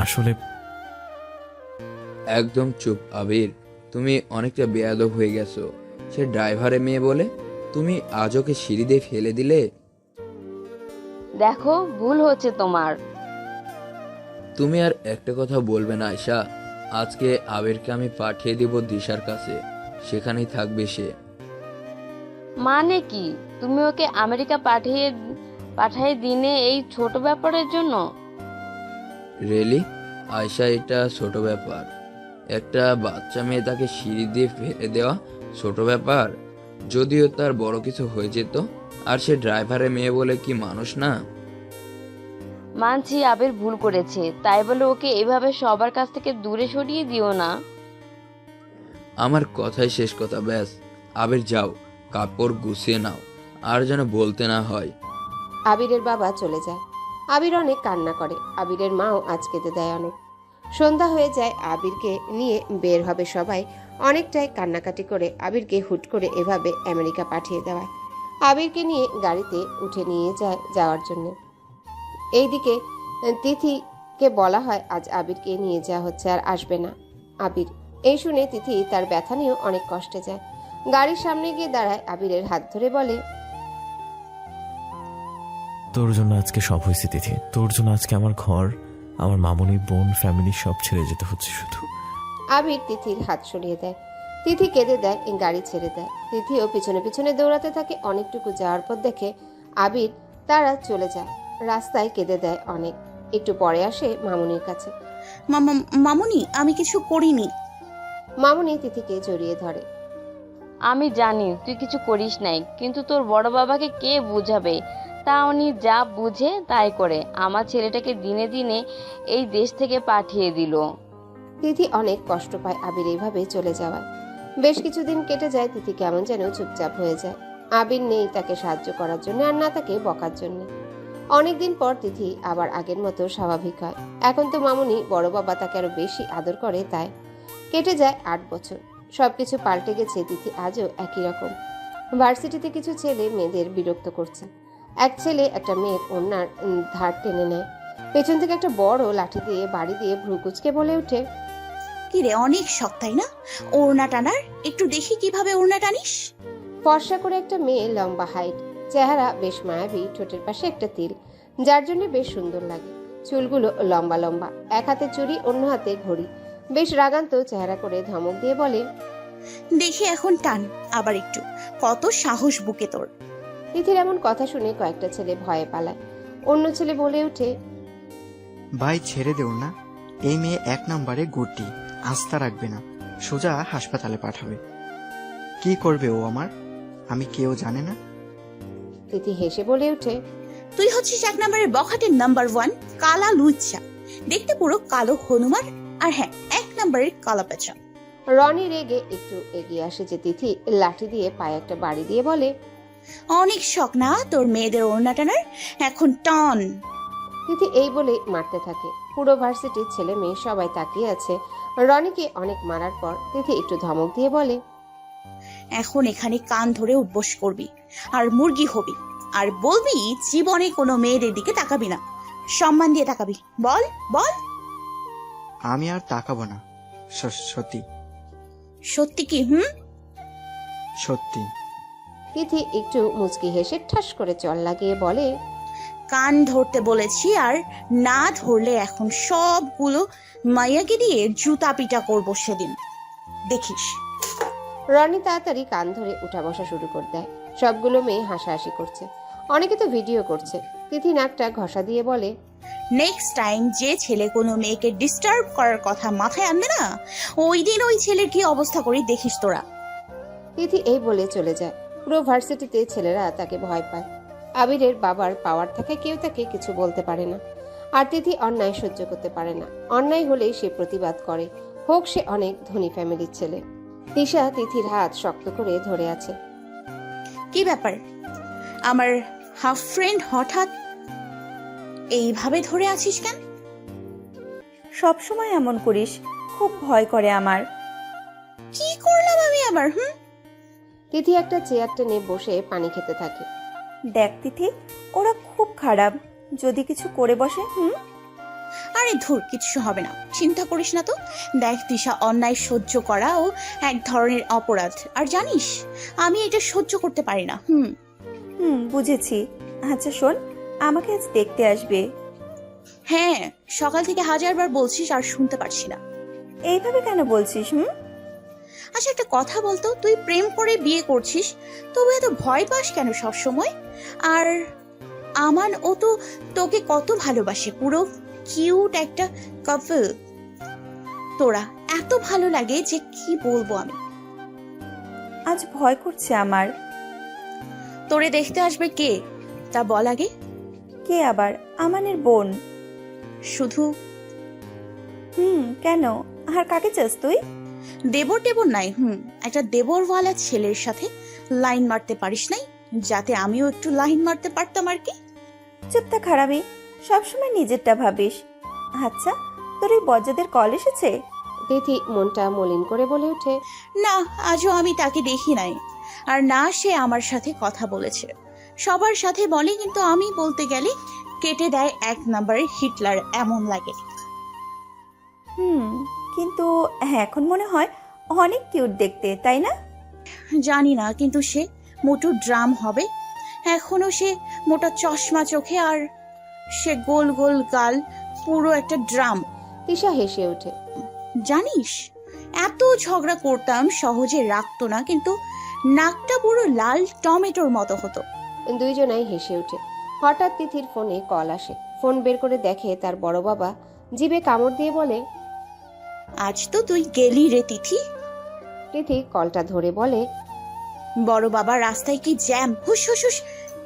আসলে। একদম চুপ আবির, তুমি অনেকটা বেয়াদব হয়ে গেছো। সে ড্রাইভারের মেয়ে বলে তুমি আজ ওকে সিঁড়ি দিয়ে ফেলে দিলে। দেখো, ভুল হচ্ছে তোমার। তুমি আর একটা কথা বলবে না আয়শা। আজকে আবিরকে আমি পাঠিয়ে দিব দিশার কাছে, সেখানেই থাকবে সে। মানে কি, তুমি ওকে আমেরিকা পাঠিয়ে দিনে এই ছোট ব্যাপারের জন্য? রিয়েলি আয়শা, এটা ছোট ব্যাপার? একটা বাচ্চা মেয়ে তাকে সিঁড়ি দিয়ে ফেলে দেওয়া ছোট ব্যাপার? যদিও তার বড় কিছু হয়ে যেত, আর সে ড্রাইভারের মেয়ে বলে কি মানুষ না? মানছি আবির ভুল করেছে, তাই বলে ওকে এভাবে সবার কাছ থেকে দূরে সরিয়ে দিও না। আমার কথাই শেষ কথা, ব্যাস। আবির যাও, কাপড় গুছিয়ে নাও, আর যেন বলতে না হয়। আবিরের বাবা চলে যায়। আবির অনেক কান্না করে। আবিরের মাও আজ কেঁদে দেয় অনেক। সন্ধ্যা হয়ে যায়। আবিরকে নিয়ে বের হবে সবাই। অনেকটাই কান্নাকাটি করে আবিরকে হুট করে এভাবে আমেরিকা পাঠিয়ে দেওয়ায় আবিরকে নিয়ে গাড়িতে উঠে নিয়ে যাওয়ার জন্য। এইদিকে তিথিকে বলা হয় আজ আবিরকে নিয়ে যাওয়া হচ্ছে, আর আসবে না আবির। এই শুনে তিথি তার ব্যথা নিয়েও অনেক কষ্টে যায়। গাড়ির সামনে গিয়ে দাঁড়ায়, আবিরের হাত ধরে বলে, তোর জন্য আজকে সব হয়েছে তিথি। তোর জন্য আজকে আমার ঘর, আমার মামুনি, বোন, ফ্যামিলি সব ছেড়ে যেতে হচ্ছে শুধু। আবির তিথির হাত সরিয়ে দেয়। তিথি কেঁদে দেয়, গাড়ি ছেড়ে দেয়। তিথিও পিছনে পিছনে দৌড়াতে থাকে। অনেকটুকু যাওয়ার পর দেখে আবির তারা চলে যায়। রাস্তায় কেঁদে দেয় অনেক। একটু পরে আসে মামুনির কাছে। মামুনি, আমি কিছু করিনি। মামুনি তিথিকে জড়িয়ে ধরে। আমি জানি তুই কিছু করিস নাই, কিন্তু তোর বড় বাবাকে কে বুঝাবে? তা উনি যা বুঝে তাই করে। আমার ছেলেটাকে দিনে দিনে এই দেশ থেকে পাঠিয়ে দিল। তিথি অনেক কষ্ট পায় আবির এইভাবে চলে যাওয়ায়। বেশ কিছুদিন কেটে যায়। তিথি কেমন যেন চুপচাপ হয়ে যায়। আবির নেই তাকে সাহায্য করার জন্য, আর না তাকে বকার জন্য। অনেকদিন পর তিথি আবার আগের মতো স্বাভাবিক হয়। এখন তো মামুনি বড় বাবা তাকে আরো বেশি আদর করে। তাই কেটে যায় 8 বছর। সবকিছু পাল্টে গেছে। তিথি আজও একই রকম। ভার্সিটিতে কিছু ছেলে মেয়েদের বিরক্ত করছে। এক ছেলে একটা মেয়ের ওড়নার ধার টেনে নেয়। পেছন থেকে একটা বড় লাঠি দিয়ে বাড়ি দিয়ে ভ্রুকুচকে বলে ওঠে, কি রে, অনেক শখ তাই না ওড়না টানার? একটু দেখি কিভাবে ওড়না টানিস। ফর্সা করে একটা মেয়ে, লম্বা হাইট, চেহারা বেশ মায়াবী, ঠোঁটের পাশে একটা তিল, যার জন্য বেশ সুন্দর লাগে। চুলগুলো লম্বা লম্বা, এক হাতে চুড়ি, অন্য হাতে ঘড়ি। বেশ রাগান্ত চেহারা করে ধমক দিয়ে বলে, দেখি এখন টান আবার একটু। কত সাহস বুকে তোর। তিথির এমন কথা শুনে কয়েকটা ছেলে ভয়ে পালায়। অন্য ছেলে বলে ওঠে, ভাই ছেড়ে দেও না, এই মেয়ে 1 নম্বরে গুড্ডি, আস্থা রাখবে না, সোজা হাসপাতালে পাঠাবে। কি করবে ও আমার, আমি কেউ জানে না। তিথি হেসে বলে ওঠে, তুই হচ্ছিস 1 নম্বরের বখাটের নাম্বার 1 কালা লুচ্চা। দেখতে পুরো কালো হনুমান, আর হ্যাঁ 1 নম্বরের কালা পেঁচা। রনি রেগে একটু এগিয়ে আসে যে তিথি লাঠি দিয়ে পায়ে একটা বাড়ি দিয়ে বলে, অনেক শখ না তোর মেয়েদের ওড়না টানার, এখন টান। তিথি এই বলে মারতে থাকে। পুরো ভার্সিটির ছেলে মেয়ে সবাই তাকিয়ে আছে। রনিকে অনেক মারার পর তিথি একটু ধমক দিয়ে বলে, এখন এখানে কান ধরে উঠবোস করবি আর মুরগি হবি, আর বলবি জীবনে কোনো মেয়েদের দিকে তাকাবি না, সম্মান দিয়ে তাকাবি। বল বল। আমি আর তাকাবো না, সত্যি। সত্যি কি? সত্যি। তিথি একটু মুচকি হেসে ঠাস করে চল লাগিয়ে বলে, কান ধরতে বলেছি, আর না ধরলে এখন সবগুলো মাইয়াকে দিয়ে জুতা পিটা করবো সেদিন, দেখিস। রনি তাড়াতাড়ি কান ধরে উঠা বসা শুরু করে দেয়। সবগুলো মেয়ে হাসাহাসি করছে, অনেকে তো ভিডিও করছে। তিথি নাকটা ঘষা দিয়ে বলে, নেক্সট টাইম যে ছেলে কোনো মেয়েকে ডিস্টার্ব করার কথা মাথায় আনবে না, ওই দিন ওই ছেলের কি অবস্থা করি দেখিস তোরা। তিথি এই বলে চলে যায়। পুরো ভার্সিটিতে ছেলেরা তাকে ভয় পায়। আবিরের বাবার পাওয়ার থাকায় কেউ তাকে কিছু বলতে পারে না। আর তিথি অন্যায় সহ্য করতে পারে না। অন্যায় হলেই সে প্রতিবাদ করে, হোক সে অনেক ধনী ফ্যামিলির ছেলে। তিশা তিথির হাত শক্ত করে ধরে আছে। কি ব্যাপার, আমার হাফ ফ্রেন্ড হঠাৎ এইভাবে ধরে আছিস কেন? সব সময় এমন করিস, খুব ভয় করে আমার। কি করলাম আমি আবার? তিথি একটা চেয়ার টেনে বসে পানি খেতে থাকে। দেখ তিথি, ওরা খুব খারাপ, যদি কিছু করে বসে। আরে ধুর, কিছু হবে না, চিন্তা করিস না তো। দেখ তিশা, অন্যায় সহ্য করাও এক ধরনের অপরাধ, আর জানিস আমি এটা সহ্য করতে পারি না। বুঝেছি। আচ্ছা শোন, আমাকে আজ দেখতে আসবে। হ্যাঁ, সকাল থেকে 1000বার বলছিস আর শুনতে পারছি না। এইভাবে কেন বলছিস? আচ্ছা একটা কথা বলতো, তুই প্রেম করে বিয়ে করছিস, তবু এত ভয় পাস কেন সব সময়? আর আমান, ও তো তোকে কত ভালোবাসে, পুরো কিউট একটা কাপল। তোরা এত ভালো লাগে যে কি বলবো আমি। আজ ভয় করছে আমার। তোরে দেখতে আসবে কে তা বল আগে। কে আবার? আমানের বোন। শুধু? কেন, আর কাকে চাস তুই? দেবর টেবর নাই, একটা দেবরওয়ালা ছেলের সাথে লাইন মারতে পারিস নাই, যাতে আমিও একটু লাইন মারতে পারতাম আর কি। চুপটা খারাপই, সবসময় নিজেরটা ভাবিস। আচ্ছা, তোর এই বজ্জাদের কল এসেছে? তিথি মনটা মলিন করে বলে ওঠে, না, আজও আমি তাকে দেখি নাই, আর না সে আমার সাথে কথা বলেছে। সবার সাথে বলে, কিন্তু আমি বলতে গেলে কেটে দেয় 1 নম্বরের হিটলার এমন লাগে। কিন্তু এখন মনে হয় অনেক কিউট দেখতে, তাই না? জানি না, কিন্তু সে মোটু ড্রাম হবে এখনো। সে মোটা চশমা চোখে, আর সে গোল গোল গাল, পুরো একটা ড্রাম। তিশা হেসে ওঠে। জানিস, এত ঝগড়া করতাম সহজে রাখতো না, কিন্তু নাকটা পুরো লাল টমেটোর মতো হতো। দুইজনাই হেসে ওঠে। হঠাৎ তিথির ফোনে কল আসে। ফোন বের করে দেখে তার বড় বাবা। জিভে কামড় দিয়ে বলে, আজ তো তুই গেলি রে তিথি। তিথি কলটা ধরে বলে, বড় বাবা, রাস্তায় কি জ্যাম! হুস হুস হুস,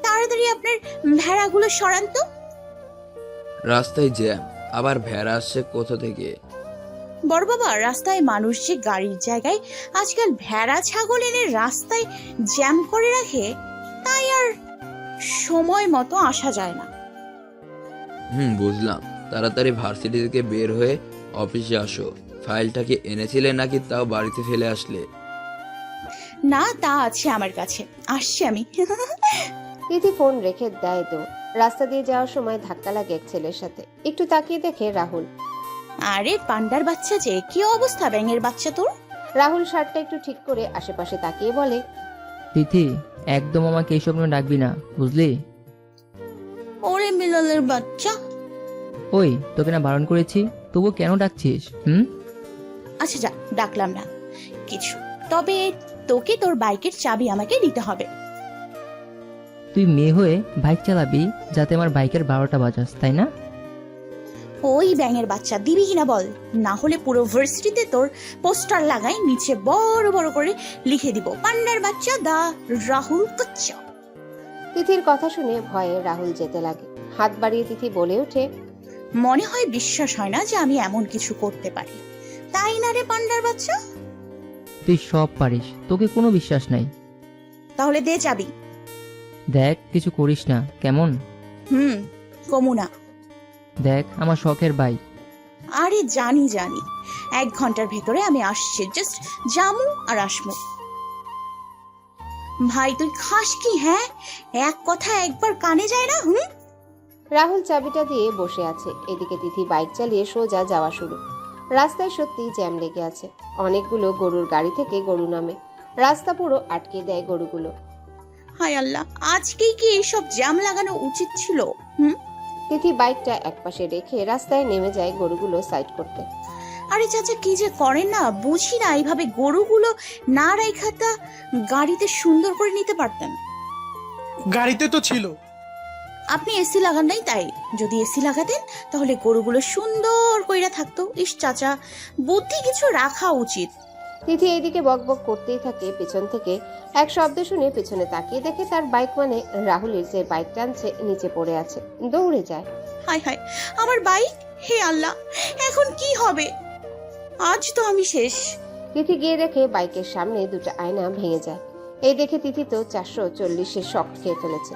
তাড়াতাড়ি আপনার ভেড়াগুলো সরান তো। রাস্তায় জ্যাম? আবার ভেড়া আসছে কোথা থেকে? বড় বাবা, রাস্তায় মানুষ যে গাড়ির জায়গায় আজকাল ভেড়া ছাগল এনে রাস্তায় জ্যাম করে রাখে, তাই আর সময় মতো আসা যায় না। বুঝলাম। তাড়াতাড়ি ভার্সিটি থেকে বের হয়ে অফিসে আসো। ফাইলটা কি এনেছিলে নাকি তাও বাড়িতে ফেলে আসলে? না, তা আছে আমার কাছে, আসছি আমি। তিথি ফোন রেখে দেয় তো। রাস্তা দিয়ে যাওয়ার সময় ধাক্কা লাগে এক ছেলের সাথে। একটু তাকিয়ে দেখে রাহুল। আরে পান্ডার বাচ্চা যে, কি অবস্থা ব্যাঙের বাচ্চা তোর? রাহুল শার্টটা একটু ঠিক করে আশেপাশে তাকিয়ে বলে, তিথি, একদম আমাকে এইসব নিয়ে ডাকবি না, বুঝলি? ওরে মিলালের বাচ্চা। ওই, তোকে না বারণ করেছি, তবু কেন ডাকছিস? আচ্ছা যা, ডাকলাম না কিছু, তবে তোকে তোর বাইকের চাবি আমাকে দিতে হবে। তুই মেয়ে হয়ে বাইক চালাবি যাতে আমার বাইকের 12টা বাজাস, তাই না? ওই ব্যাঙের বাচ্চা, দিবি কিনা বল, না হলে পুরো ভার্সিটিতে তোর পোস্টার লাগাই, নিচে বড় বড় করে লিখে দিব, পান্ডার বাচ্চা দা রাহুল কচ্চা। তিথির কথা শুনে ভয়ে রাহুল যেতে লাগে। হাত বাড়িয়ে তিথি বলে ওঠে, মনে হয় বিশ্বাস হয় না যে আমি এমন কিছু করতে পারি, তাই না রে পান্ডার বাচ্চা? তুই সব পারিস, তোকে কোনো বিশ্বাস নাই। তাহলে দে চাবি। দেখ, কিছু করিস না, কেমন? কমু না। দেখ, আমার শখের বাইক। আরে জানি 1 ঘন্টার ভেতরে আমি আসছি, জাস্ট জামু আর আসমু। ভাই তুই খাস কি? হ্যাঁ, এক কথা একবার কানে যায় না। রাহুল চাবিটা দিয়ে বসে আছে। এদিকে তিথি বাইক চালিয়ে সোজা যাওয়া শুরু। রাস্তায় সত্যিই জ্যাম লেগে আছে। অনেকগুলো গরুর গাড়ি থেকে গরু নামে, রাস্তা পুরো আটকে দেয় গরুগুলো। হায় আল্লাহ, আজকেই কি এইসব জ্যাম লাগানো উচিত ছিল? তিথি বাইকটা একপাশে রেখে রাস্তায় নেমে যায় গরুগুলো সাইড করতে। আরে চাচা, কি যে করেন না বুঝি না। এইভাবে গরুগুলো না রেখাটা গাড়িতে সুন্দর করে নিতে পারতেন। গাড়িতে তো ছিল। আপনি এসি লাগান নাই তাই। যদি এসি লাগাতেন তাহলে গরুগুলো সুন্দর কইরা থাকতো। ইস চাচা, বুদ্ধি কিছু রাখা উচিত। তিথি এইদিকে বকবক করতেই থাকে। পেছন থেকে এক শব্দ শুনে পেছনে তাকিয়ে দেখে তার বাইক মানে রাহুলের যে বাইক টানছে নিচে পড়ে আছে। দৌড়ে যায়। হায় হায়, আমার বাইক! হে আল্লাহ, এখন কি হবে? আজ তো আমি শেষ। তিথি গিয়ে দেখে বাইকের সামনে দুটো আয়না ভেঙে যায়। এই দেখে তিথি তো 440-এর শক খেয়ে ফেলেছে।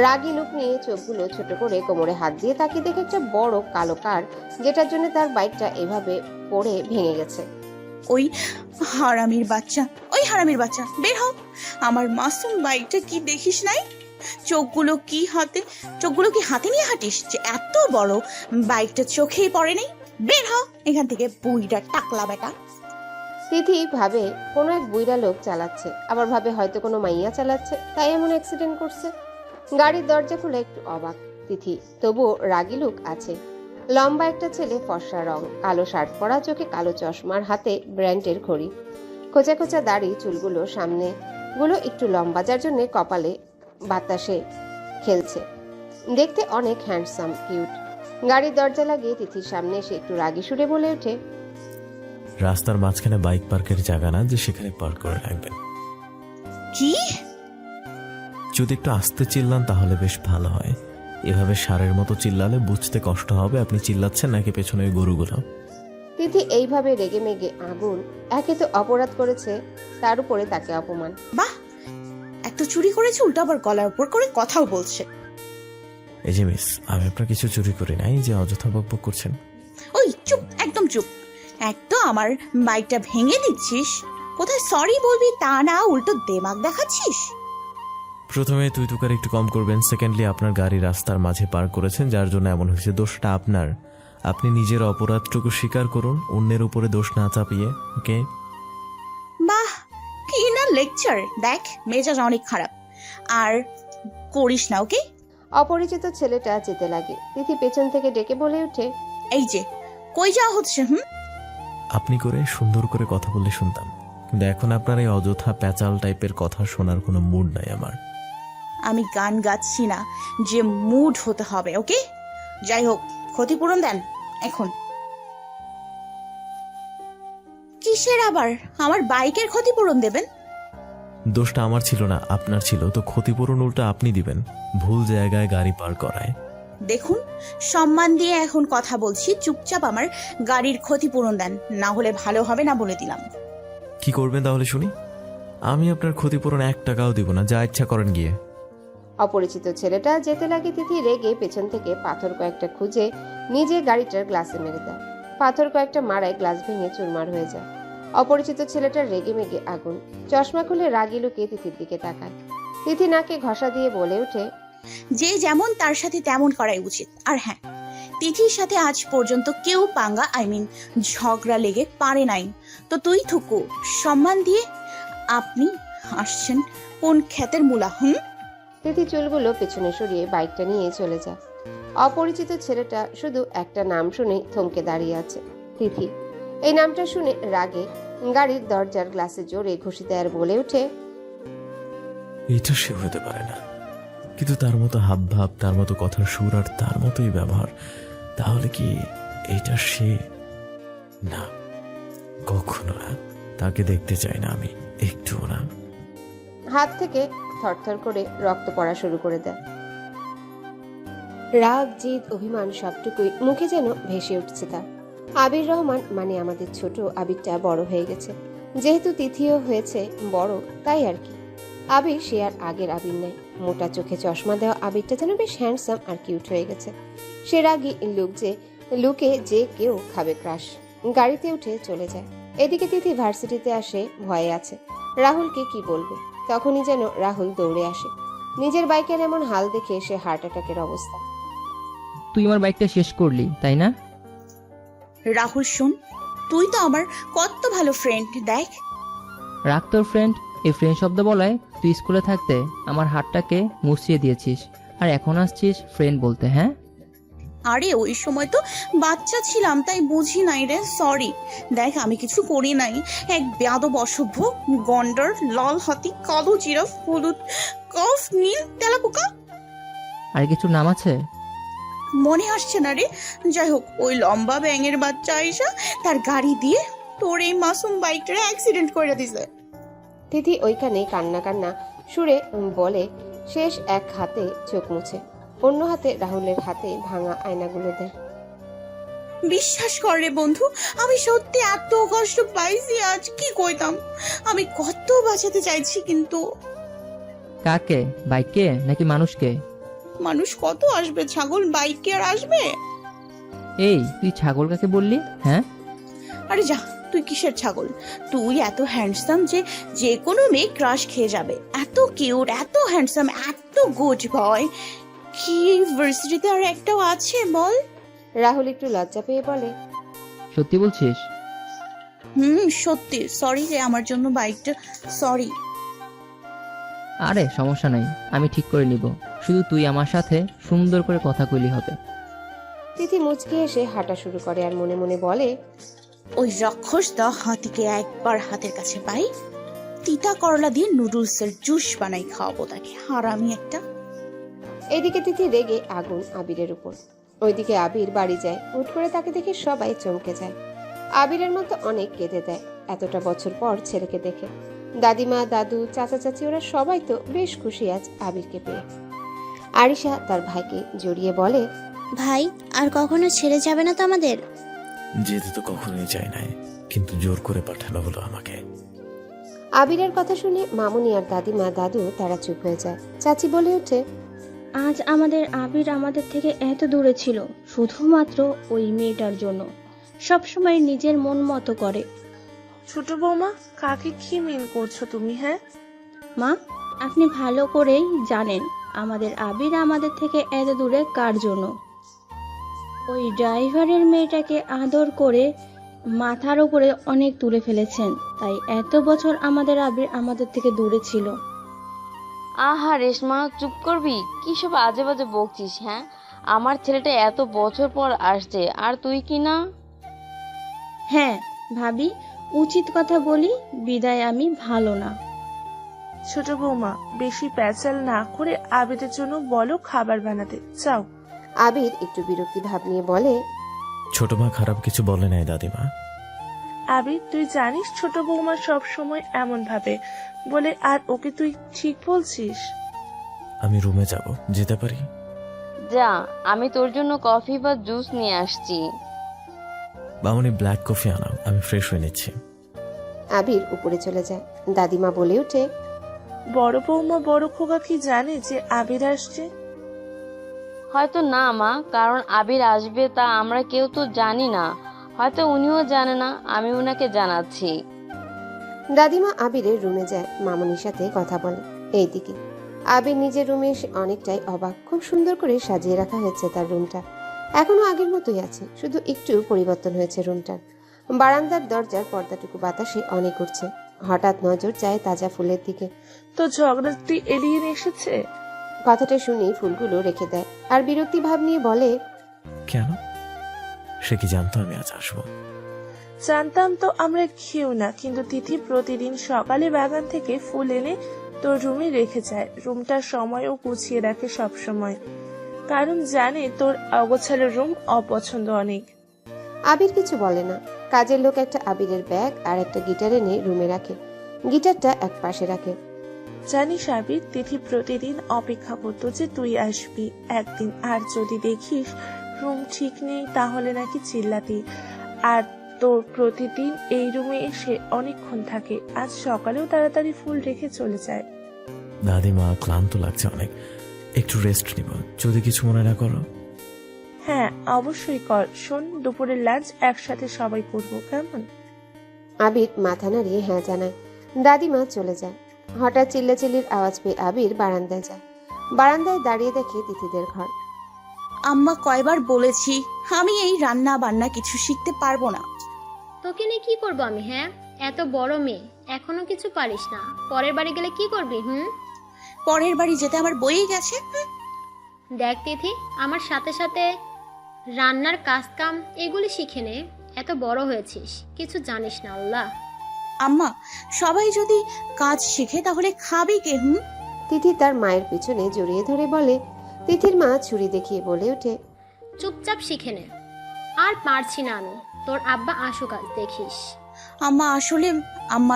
রাগী লুক নিয়ে চোখগুলো ছোট করে কোমরে হাত দিয়ে তাকিয়ে দেখে একটা বড় কালো কার, যেটার জন্য তার বাইকটা এভাবে পড়ে ভেঙে গেছে। ওই হারামির বাচ্চা, বের হও। আমার মাসুম বাইকটা কি দেখিস নাই? চোখগুলো কি হাতে নিয়ে হাঁটিস যে এত বড় বাইকটা চোখেই পড়ে নেই? বের হও এখান থেকে, বুইড়া টাকলা বেটা। তিথি ভাবে কোনো এক বুইড়া লোক চালাচ্ছে, আবার ভাবে হয়তো কোনো মাইয়া চালাচ্ছে, তাই এমন অ্যাক্সিডেন্ট করছে। গাড়ির দরজা খুলে একটু অবাক তিথি, তবুও রাগী লুক আছে। লম্বা একটা ছেলে, ফর্সা রং, কালো শার্ট পরা, চোখে কালো চশমার, হাতে ব্র্যান্ডের ঘড়ি, খোঁচা খোঁচা দাড়ি, চুলগুলো সামনে গুলো একটু লম্বা, যার জন্য কপালে বাতাসে খেলছে। দেখতে অনেক হ্যান্ডসাম, কিউট। গাড়ির দরজা লাগিয়ে তিথির সামনে এসে একটু রাগী সুরে বলে ওঠে, রাস্তার মাঝখানে বাইক পার্কের জায়গা না যে সেখানে পার্ক করে রাখবেন। কি? যদি একটু আস্তে চিল্লান তাহলে বেশ ভালো হয়। এভাবে সারের মতো চিল্লালে বুঝতে কষ্ট হবে আপনি চিল্লাচ্ছেন নাকি পেছনে গরুগুলো। তিথি এইভাবে রেগে মেগে আগুন। একে তো অপরাধ করেছে, তার উপরে তাকে অপমান। বাহ, একটা চুরি করেছে, উল্টো আবার গলার উপর করে কথাও বলছে। এই যে মিস, আমি আপনার কিছু চুরি করি নাই যে অযথা বকবক করছেন। ওই চুপ, একদম চুপ। এক তো আমার বাইকটা ভেঙে দিচ্ছিস, কোথায় সরি বলবি তা না, উল্টো দেমাগ দেখাচ্ছিস। প্রথমে তুই তুকার একটু কম করবেন। সেকেন্ডলি, আপনার গাড়ি রাস্তার মাঝে পার্ক করেছেন, যার জন্য এমন হয়েছে। দোষটা আপনার। আপনি নিজের অপরাধটুকু স্বীকার করুন, অন্যের উপরে দোষ না চাপিয়ে। ওকে? বাহ, কি না লেকচার। দেখ, মেজাজ অনেক খারাপ, আর করিস না। ওকে? অপরিচিত ছেলেটা যেতে লাগে। তিথি পেছন থেকে ডেকে বলে ওঠে, এই যে কই যাওয়া হচ্ছে? আপনি করে সুন্দর করে কথা বললে শুনতাম, কিন্তু এখন আপনার এই অযথা প্যাচাল টাইপের কথা শোনার কোনো মুড নাই আমার। আমি গান গাচ্ছি না যে মুড হতে হবে। ওকে, যাই হোক, ক্ষতিপূরণ দেন এখন। কিসের আবার? আমার বাইকের ক্ষতিপূরণ দেবেন? দোষটা আমার ছিল না, আপনার ছিল। তো ক্ষতিপূরণ উল্টা আপনি দিবেন, ভুল জায়গায় গাড়ি পার করায়। দেখুন, সম্মান দিয়ে এখন কথা বলছি, চুপচাপ আমার গাড়ির ক্ষতিপূরণ দেন, না হলে ভালো হবে না বলে দিলাম। কি করবেন তাহলে শুনি? আমি আপনার ক্ষতিপূরণ 1 টাকাও দিব না, যা ইচ্ছা করেন গিয়ে। অপরিচিত ছেলেটা যেতে লাগে। তিথি রেগে পেছন থেকে পাথর কয়েকটা খুঁজে নিজে গাড়িটার গ্লাসে মেরে দেয়। পাথর কয়েকটা মারায় গ্লাস ভেঙে চুরমার হয়ে যায়। অপরিচিত ছেলেটার রেগে মেগে আগুন। চশমা খুলে রাগী লুকিয়ে তিথির দিকে তাকায়। তিথি নাকে ঘষা দিয়ে বলে ওঠে, যে যেমন তার সাথে তেমন করাই উচিত। আর হ্যাঁ, তিথির সাথে আজ পর্যন্ত কেউ পাঙ্গা ঝগড়া লেগে পারে নাই। তো তুই থুকু সম্মান দিয়ে আপনি আসছেন কোন ক্ষেতের মূলা? তিথি চুলগুলো পেছনে সরিয়ে বাইকটা নিয়ে চলে যায়। অপরিচিত ছেলেটা শুধু একটা নাম শুনে থমকে দাঁড়িয়ে আছে। তিথি এই নামটা শুনে রাগে গাড়ির দরজার গ্লাসে জোরে ঘুষি দেয় আর বলে ওঠে, এটা সে হতে পারে না, কিন্তু তার মতো হাব ভাব, তার মতো কথার সুর আর তার মতোই ব্যবহার, তাহলে কি এটা সে? না, কখনো না। তাকে দেখতে চাই না আমি, একটুও না। হাত থেকে থরথর করে রক্ত পড়া শুরু করে দেয়। রাগ, জিদ, অভিমান সবটুকুই মুখে যেন ভেসে উঠছে তার। আবির রহমান মানে আমাদের ছোট আবিরটা বড় হয়ে গেছে। যেহেতু তিথিও হয়েছে বড়, তাই আর কি। আবির সে আর আগের আবির নাই। মোটা চোখে চশমা দেওয়া আবিরটা যেন বেশ হ্যান্ডসাম আর কিউট হয়ে গেছে। সে রাগী লুকে যে কেউ খাবে ক্রাশ। গাড়িতে উঠে চলে যায়। এদিকে তিথি ভার্সিটিতে আসে, ভয়ে আছে রাহুলকে কি বলবে। তখনই যেন রাহুল দৌড়ে আসে। নিজের বাইকের এমন হাল দেখে সে হার্ট অ্যাটাকের অবস্থা। তুই আমার বাইকটা শেষ করলি, তাই না? রাহুল শোন, তুই তো আমার কত ভালো ফ্রেন্ড, দেখ। রাখ তোর ফ্রেন্ড। এই ফ্রেন্ড শব্দ বলায় তুই স্কুলে থাকতে আমার হাতটাকে মুছিয়ে দিয়েছিস, আর এখন আসছিস ফ্রেন্ড বলতে, হ্যাঁ? আরে ওই সময় তো বাচ্চা ছিলাম, তাই বুঝি নাই রে, সরি। দেখ আমি কিছু করি নাই। এক বেয়াদব অসভ্য গন্ডার, লাল হাতি, কালো জিরাফ, হলুদ কফ, নীল তেলাপোকা। আর কিছু নাম আছে? মনে আসছে না রে। যাই হোক, ওই লম্বা ব্যাঙের বাচ্চা আইসা তার গাড়ি দিয়ে তোর এই মাসুম বাইকটা অ্যাক্সিডেন্ট করে দিছে। তিথি ওইখানে কান্না কান্না সুরে বলে, শেষ এক হাতে চোখ মুছে অন্য হাতে রাহুলের হাতে ভাঙা আয়নাগুলো দেয়। বিশ্বাস কর রে বন্ধু, আমি সত্যি এত কষ্ট পাইছি আজ, কি কইতাম। আমি কত বাঁচাতে চাইছি, কিন্তু কাকে? বাইককে নাকি মানুষকে? মানুষ কত আসবে, ছাগল বাইকে আর আসবে? এই তুই ছাগল কাকে বললি? হ্যাঁ? আরে যা, তুই কিসের ছাগল? তুই এত হ্যান্ডসাম যে যে কোনো মেয়ে ক্রাশ খেয়ে যাবে। এত কিউট, এত হ্যান্ডসাম, এত গুড বয়। কি ভার্সিটিতে আর একটাও আছে বল? রাহুল একটু লজ্জা পেয়ে বলে, সত্যি বলছিস? সত্যি। সরি রে আমার জন্য বাইকটা, সরি। আরে সমস্যা নাই, আমি ঠিক করে নিব। শুধু তুই আমার সাথে সুন্দর করে কথা কইলি হবে। তিথি মুচকি এসে হাঁটা শুরু করে আর মনে মনে বলে, ওই রাক্ষস দা হাতিকে একবার হাতের কাছে পাই, তিতা করলা দিয়ে নুডলসের জুস বানাই খাওয়াবো তাকে, হারামি একটা। এইদিকে তিথি রেগে আগুন আবিরের উপর। ওইদিকে আবির বাড়ি যায়। হুট করে তাকে দেখে সবাই চমকে যায়। আবিরের মতো অনেক কেঁদে দেয় এতটা বছর পর ছেলেকে দেখে। দাদিমা, দাদু, চাচা, চাচি ওরা সবাই তো বেশ খুশি আজ আবিরকে পেয়ে। আরিশা তার ভাইকে জড়িয়ে বলে, ভাই আর কখনো ছেড়ে যাবে না তো আমাদের? যেতে তো কখনোই চাই নাই, কিন্তু জোর করে পাঠানো হলো আমাকে। আবিরের কথা শুনে মামুনি আর দাদিমা, দাদু তারা চুপ হয়ে যায়। চাচি বলে ওঠে, আজ আমাদের আবির আমাদের থেকে এত দূরে ছিল শুধুমাত্র ওই মেয়েটার জন্য। সবসময় নিজের মন মতো করে। ছোট বৌমা, কাকে কি মিন করছো তুমি? হ্যাঁ মা, আপনি ভালো করেই জানেন আমাদের আবির আমাদের থেকে এত দূরে কার জন্য। ওই ড্রাইভারের মেয়েটাকে আদর করে মাথার উপরে অনেক দূরে ফেলেছেন, তাই এত বছর আমাদের আবির আমাদের থেকে দূরে ছিল। আহা রেশমা, চুপ করবি? কি সব আজে বাজে বকছিস? হ্যাঁ, আমার ছেলেটা এত বছর পর আসছে আর তুই কি না? হ্যাঁ ভাবি, উচিত কথা বলি বিদায় আমি ভালো না। ছোট বৌমা, বেশি প্যাচাল না করে আবিরের জন্য বলো খাবার বানাতে। চাও? আবির একটু বিরক্তি ভাব নিয়ে বলে, ছোট মা খারাপ কিছু বলে নাই দাদিমা। আবির, তুই জানিস ছোট বৌমা সব সময় এমন ভাবে বলে, আর ওকে তুই ঠিক বলছিস? আমি রুমে যাব, যেতে পারি? যা, আমি তোর জন্য কফি বা জুস নিয়ে আসছি। মামনি ব্ল্যাক কফি আনাও, আমি ফ্রেশ হয়ে নিচ্ছি। আবির উপরে চলে যায়। দাদিমা বলে ওঠে, বড় বৌমা বড় খোকা কি জানে যে আবির আসছে? হয়তো না মা, কারণ আবির আসবে তা আমরা কেউ তো জানি না। হয়তো উনিও জানে না, আমি উনাকে জানাচ্ছি। দাদিমা আবিরের রুমে যায়, মামনির সাথে কথা বলে। এইদিকে আবির নিজের রুমে এসে অনেকটাই অবাক। খুব সুন্দর করে সাজিয়ে রাখা হয়েছে তার রুমটা। এখনো আগের মতোই আছে, শুধু একটু পরিবর্তন হয়েছে রুমটার। বারান্দার দরজার পর্দাটুকু বাতাসে অনেক উঠছে। হঠাৎ নজর যায় তাজা ফুলের দিকে। তো ঝগড়াটি এড়িয়ে এসেছে। কথাটা শুনেই ফুলগুলো রেখে দেয় আর বিরক্তি ভাব নিয়ে বলে, কেন? সে কি জানতো আমি আজ আসবো? জানতাম তো আমরা কেউ না, কিন্তু তিথি প্রতিদিন সকালে বাগান থেকে ফুল এনে তোর রুমে রেখে যায়। রুমটার সময়ও গুছিয়ে রাখে সব সময়, কারণ জানে তোর অগোছালো রুম অপছন্দ অনেক। আবির কিছু বলে না। কাজের লোক একটা আবিরের ব্যাগ আর একটা গিটার এনে রুমে রাখে। গিটারটা এক পাশে রাখে। জানিস আবির, তিথি প্রতিদিন অপেক্ষা করতো যে তুই আসবি একদিন, আর যদি দেখিস রুম ঠিক নেই তাহলে নাকি চিল্লাতি। আর তোর প্রতিদিন এই রুমে এসে অনেকক্ষণ থাকে। আজ সকালেও তাড়াতাড়ি ফুল রেখে চলে যায়। দাদিমা, ক্লান্ত লাগছে অনেক, একটু রেস্ট নিব, যদি কিছু মনে না করো। হ্যাঁ অবশ্যই কর। শোন, দুপুরের লাঞ্চ একসাথে সবাই করবো, কেমন? আবির মাথা নাড়িয়ে হ্যাঁ জানায়। দাদিমা চলে যায়। হঠাৎ চিল্লাচিল্লির আওয়াজ পেয়ে আবির বারান্দায় যায়। বারান্দায় দাঁড়িয়ে দেখে তিথিদের ঘর। আম্মা কয়বার বলেছি আমি এই রান্না বান্না কিছু শিখতে পারবো না। তোকে নিয়ে কি করবো আমি? হ্যাঁ, এত বড় মেয়ে, এখনো কিছু পারিস না, পরের বাড়ি গেলে কি করবি? পরের বাড়ি যেতে আমার বইই গেছে। দেখ তিথি, আমার সাথে সাথে রান্নার কাজ কাম এগুলি শিখে নে। এত বড় হয়েছিস, কিছু জানিস না। আল্লাহ আম্মা, সবাই যদি কাজ শিখে তাহলে খাবে কে? তিথি তার মায়ের পিছনে জড়িয়ে ধরে বলে। তিথির মা ছুরি দেখিয়ে বলে ওঠে, চুপচাপ শিখে নে। আর পারছি না আমি, তোর আব্বা আসুক আজ দেখিস। আম্মা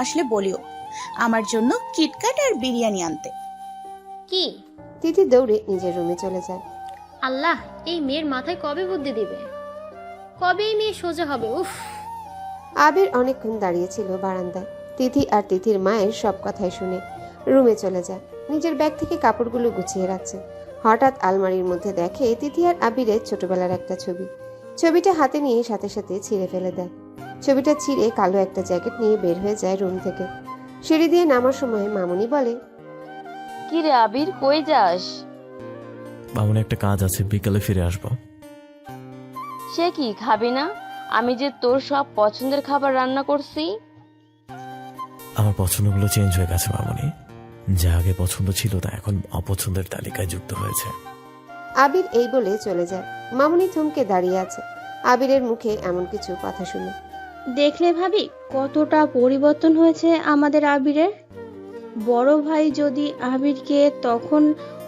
আসলে বলিও আমার জন্য কিটক্যাট আর বিরিয়ানি আনতে। কি? তিথি দৌড়ে নিজের রুমে চলে যায়। আল্লাহ, এই মেয়ের মাথায় কবে বুদ্ধি দিবে, কবে এই মেয়ে সোজা হবে? উফ। আবির অনেকক্ষণ দাঁড়িয়েছিল বারান্দায়। তিথি আর তিথির মায়ের সব কথাই শুনে রুমে চলে যায়। নিজের ব্যাগ থেকে কাপড়গুলো গুছিয়ে রাখছে। হঠাৎ আলমারির মধ্যে দেখে তিথি আর আবিরের ছোটবেলার একটা ছবি। ছবিটা হাতে নিয়ে সাথে সাথে ছিঁড়ে ফেলে দেয়। ছবিটা ছিঁড়ে কালো একটা জ্যাকেট নিয়ে বের হয়ে যায় রুম থেকে। সিঁড়ি দিয়ে নামার সময় মামুনি বলে, কি রে আবির, কই যাস? মামুনি, একটা কাজ আছে, বিকালে ফিরে আসবো। সে কি, খাবি না? আমি যে তোর সব পছন্দের খাবার রান্না করছি। আমার পছন্দগুলো চেঞ্জ হয়ে গেছে মামুনি। যা আগে পছন্দ ছিল তা এখন অপছন্দের তালিকায় যুক্ত হয়েছে। আবির এই বলে চলে যায়। মামুনি থমকে দাঁড়িয়ে আছে আবিরের মুখে এমন কিছু কথা শুনে। দেখলে ভাবি কতটা পরিবর্তন হয়েছে আমাদের আবিরের। বড় ভাই যদি আবিরকে তখন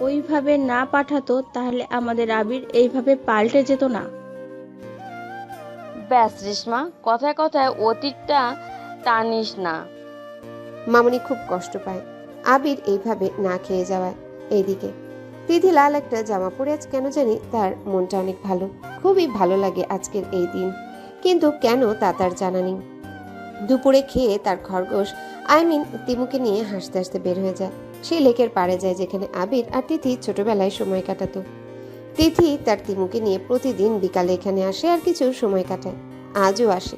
ওইভাবে না পাঠাতো তাহলে আমাদের আবির এইভাবে পাল্টে যেত না। ব্যাস রেশমা, কথায় কথায় অতীতটা টানিস না। মামুনি খুব কষ্ট পায় আবির এইভাবে না খেয়ে যাওয়ায়। এইদিকে তিথি লাল একটা জামা পরে আজ কেন জানি তার মনটা অনেক ভালো, খুবই ভালো লাগে আজকের এই দিন। কিন্তু কেন তা তার জানা নেই। দুপুরে খেয়ে তার খরগোশ তিমুকে নিয়ে হাসতে হাসতে বের হয়ে যায়। সেই লেকের পাড়ে যায় যেখানে আবির আর তিথি ছোটবেলায় সময় কাটাতো। তিথি তার তিমুকে নিয়ে প্রতিদিন বিকালে এখানে আসে আর কিছু সময় কাটায়। আজও আসে,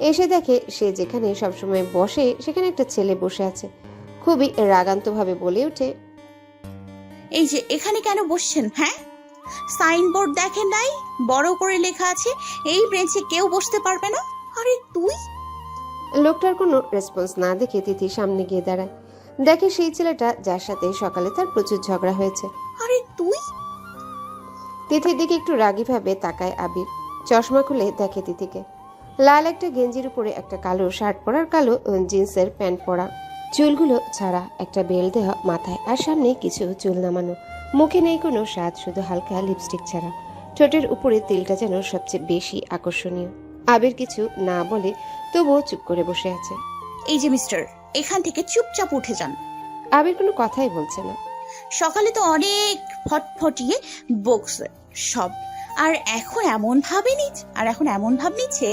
এসে দেখে সে যেখানে সবসময় বসে সেখানে একটা ছেলে বসে আছে। খুবই রাগান্তভাবে বলে ওঠে, এই যে এখানে কেন বসছেন? হ্যাঁ, সাইনবোর্ড দেখেন নাই? বড় করে লেখা আছে এই বেঞ্চে কেউ বসতে পারবে না। আরে তুই! লোকটার কোনো রেসপন্স না দেখে তিথি সামনে গিয়ে দাঁড়ায়। দেখে সেই ছেলেটা যার সাথে সকালে তার প্রচুর ঝগড়া হয়েছে। আরে তুই! তিথির দিকে একটু রাগীভাবে তাকায় আবির। চশমা খুলে দেখে তিথিকে। লাল একটা গেঞ্জির উপরে একটা কালো শার্ট পরা, কালো জিন্সের প্যান্ট পরা, চুলগুলো ছাড়া, একটা বেল দেওয়া মাথায়, আর সামনে কিছু চুল নামানো। মুখে নেই কোনো স্বাদ, শুধু হালকা লিপস্টিক ছাড়া। ঠোঁটের উপরে তিলটা যেন সবচেয়ে বেশি আকর্ষণীয়। আবির কিছু না বলে তবুও চুপ করে বসে আছে। এই যে মিস্টার, এখান থেকে চুপচাপ উঠে যান। আবির কোনো কথাই বলছে না। সকালে তো অনেক ফটফটিয়ে বকছে সব, আর এখন এমন ভাব নিচ্ছে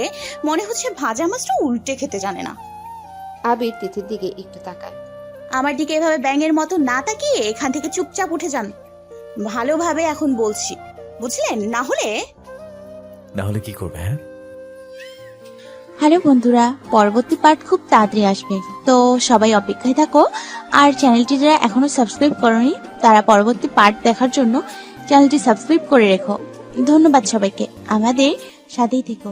মনে হচ্ছে ভাজা মাছটা উল্টে খেতে জানে না। আবির তিথির দিকে একটু তাকায়। আমার দিকে এভাবে ব্যাঙের মতো না তাকিয়ে এখান থেকে চুপচাপ উঠে যান। ভালোভাবে এখন বলছি, বুঝলেন? না হলে কি করবে? হ্যাঁ, হ্যালো বন্ধুরা, পরবর্তী পার্ট খুব তাড়াতাড়ি আসবে, তো সবাই অপেক্ষায় থাকো। আর চ্যানেলটি যারা এখনো সাবস্ক্রাইব করোনি তারা পরবর্তী পার্ট দেখার জন্য চ্যানেলটি সাবস্ক্রাইব করে রেখো। ধন্যবাদ সবাইকে, আমাদের সাথেই থেকো।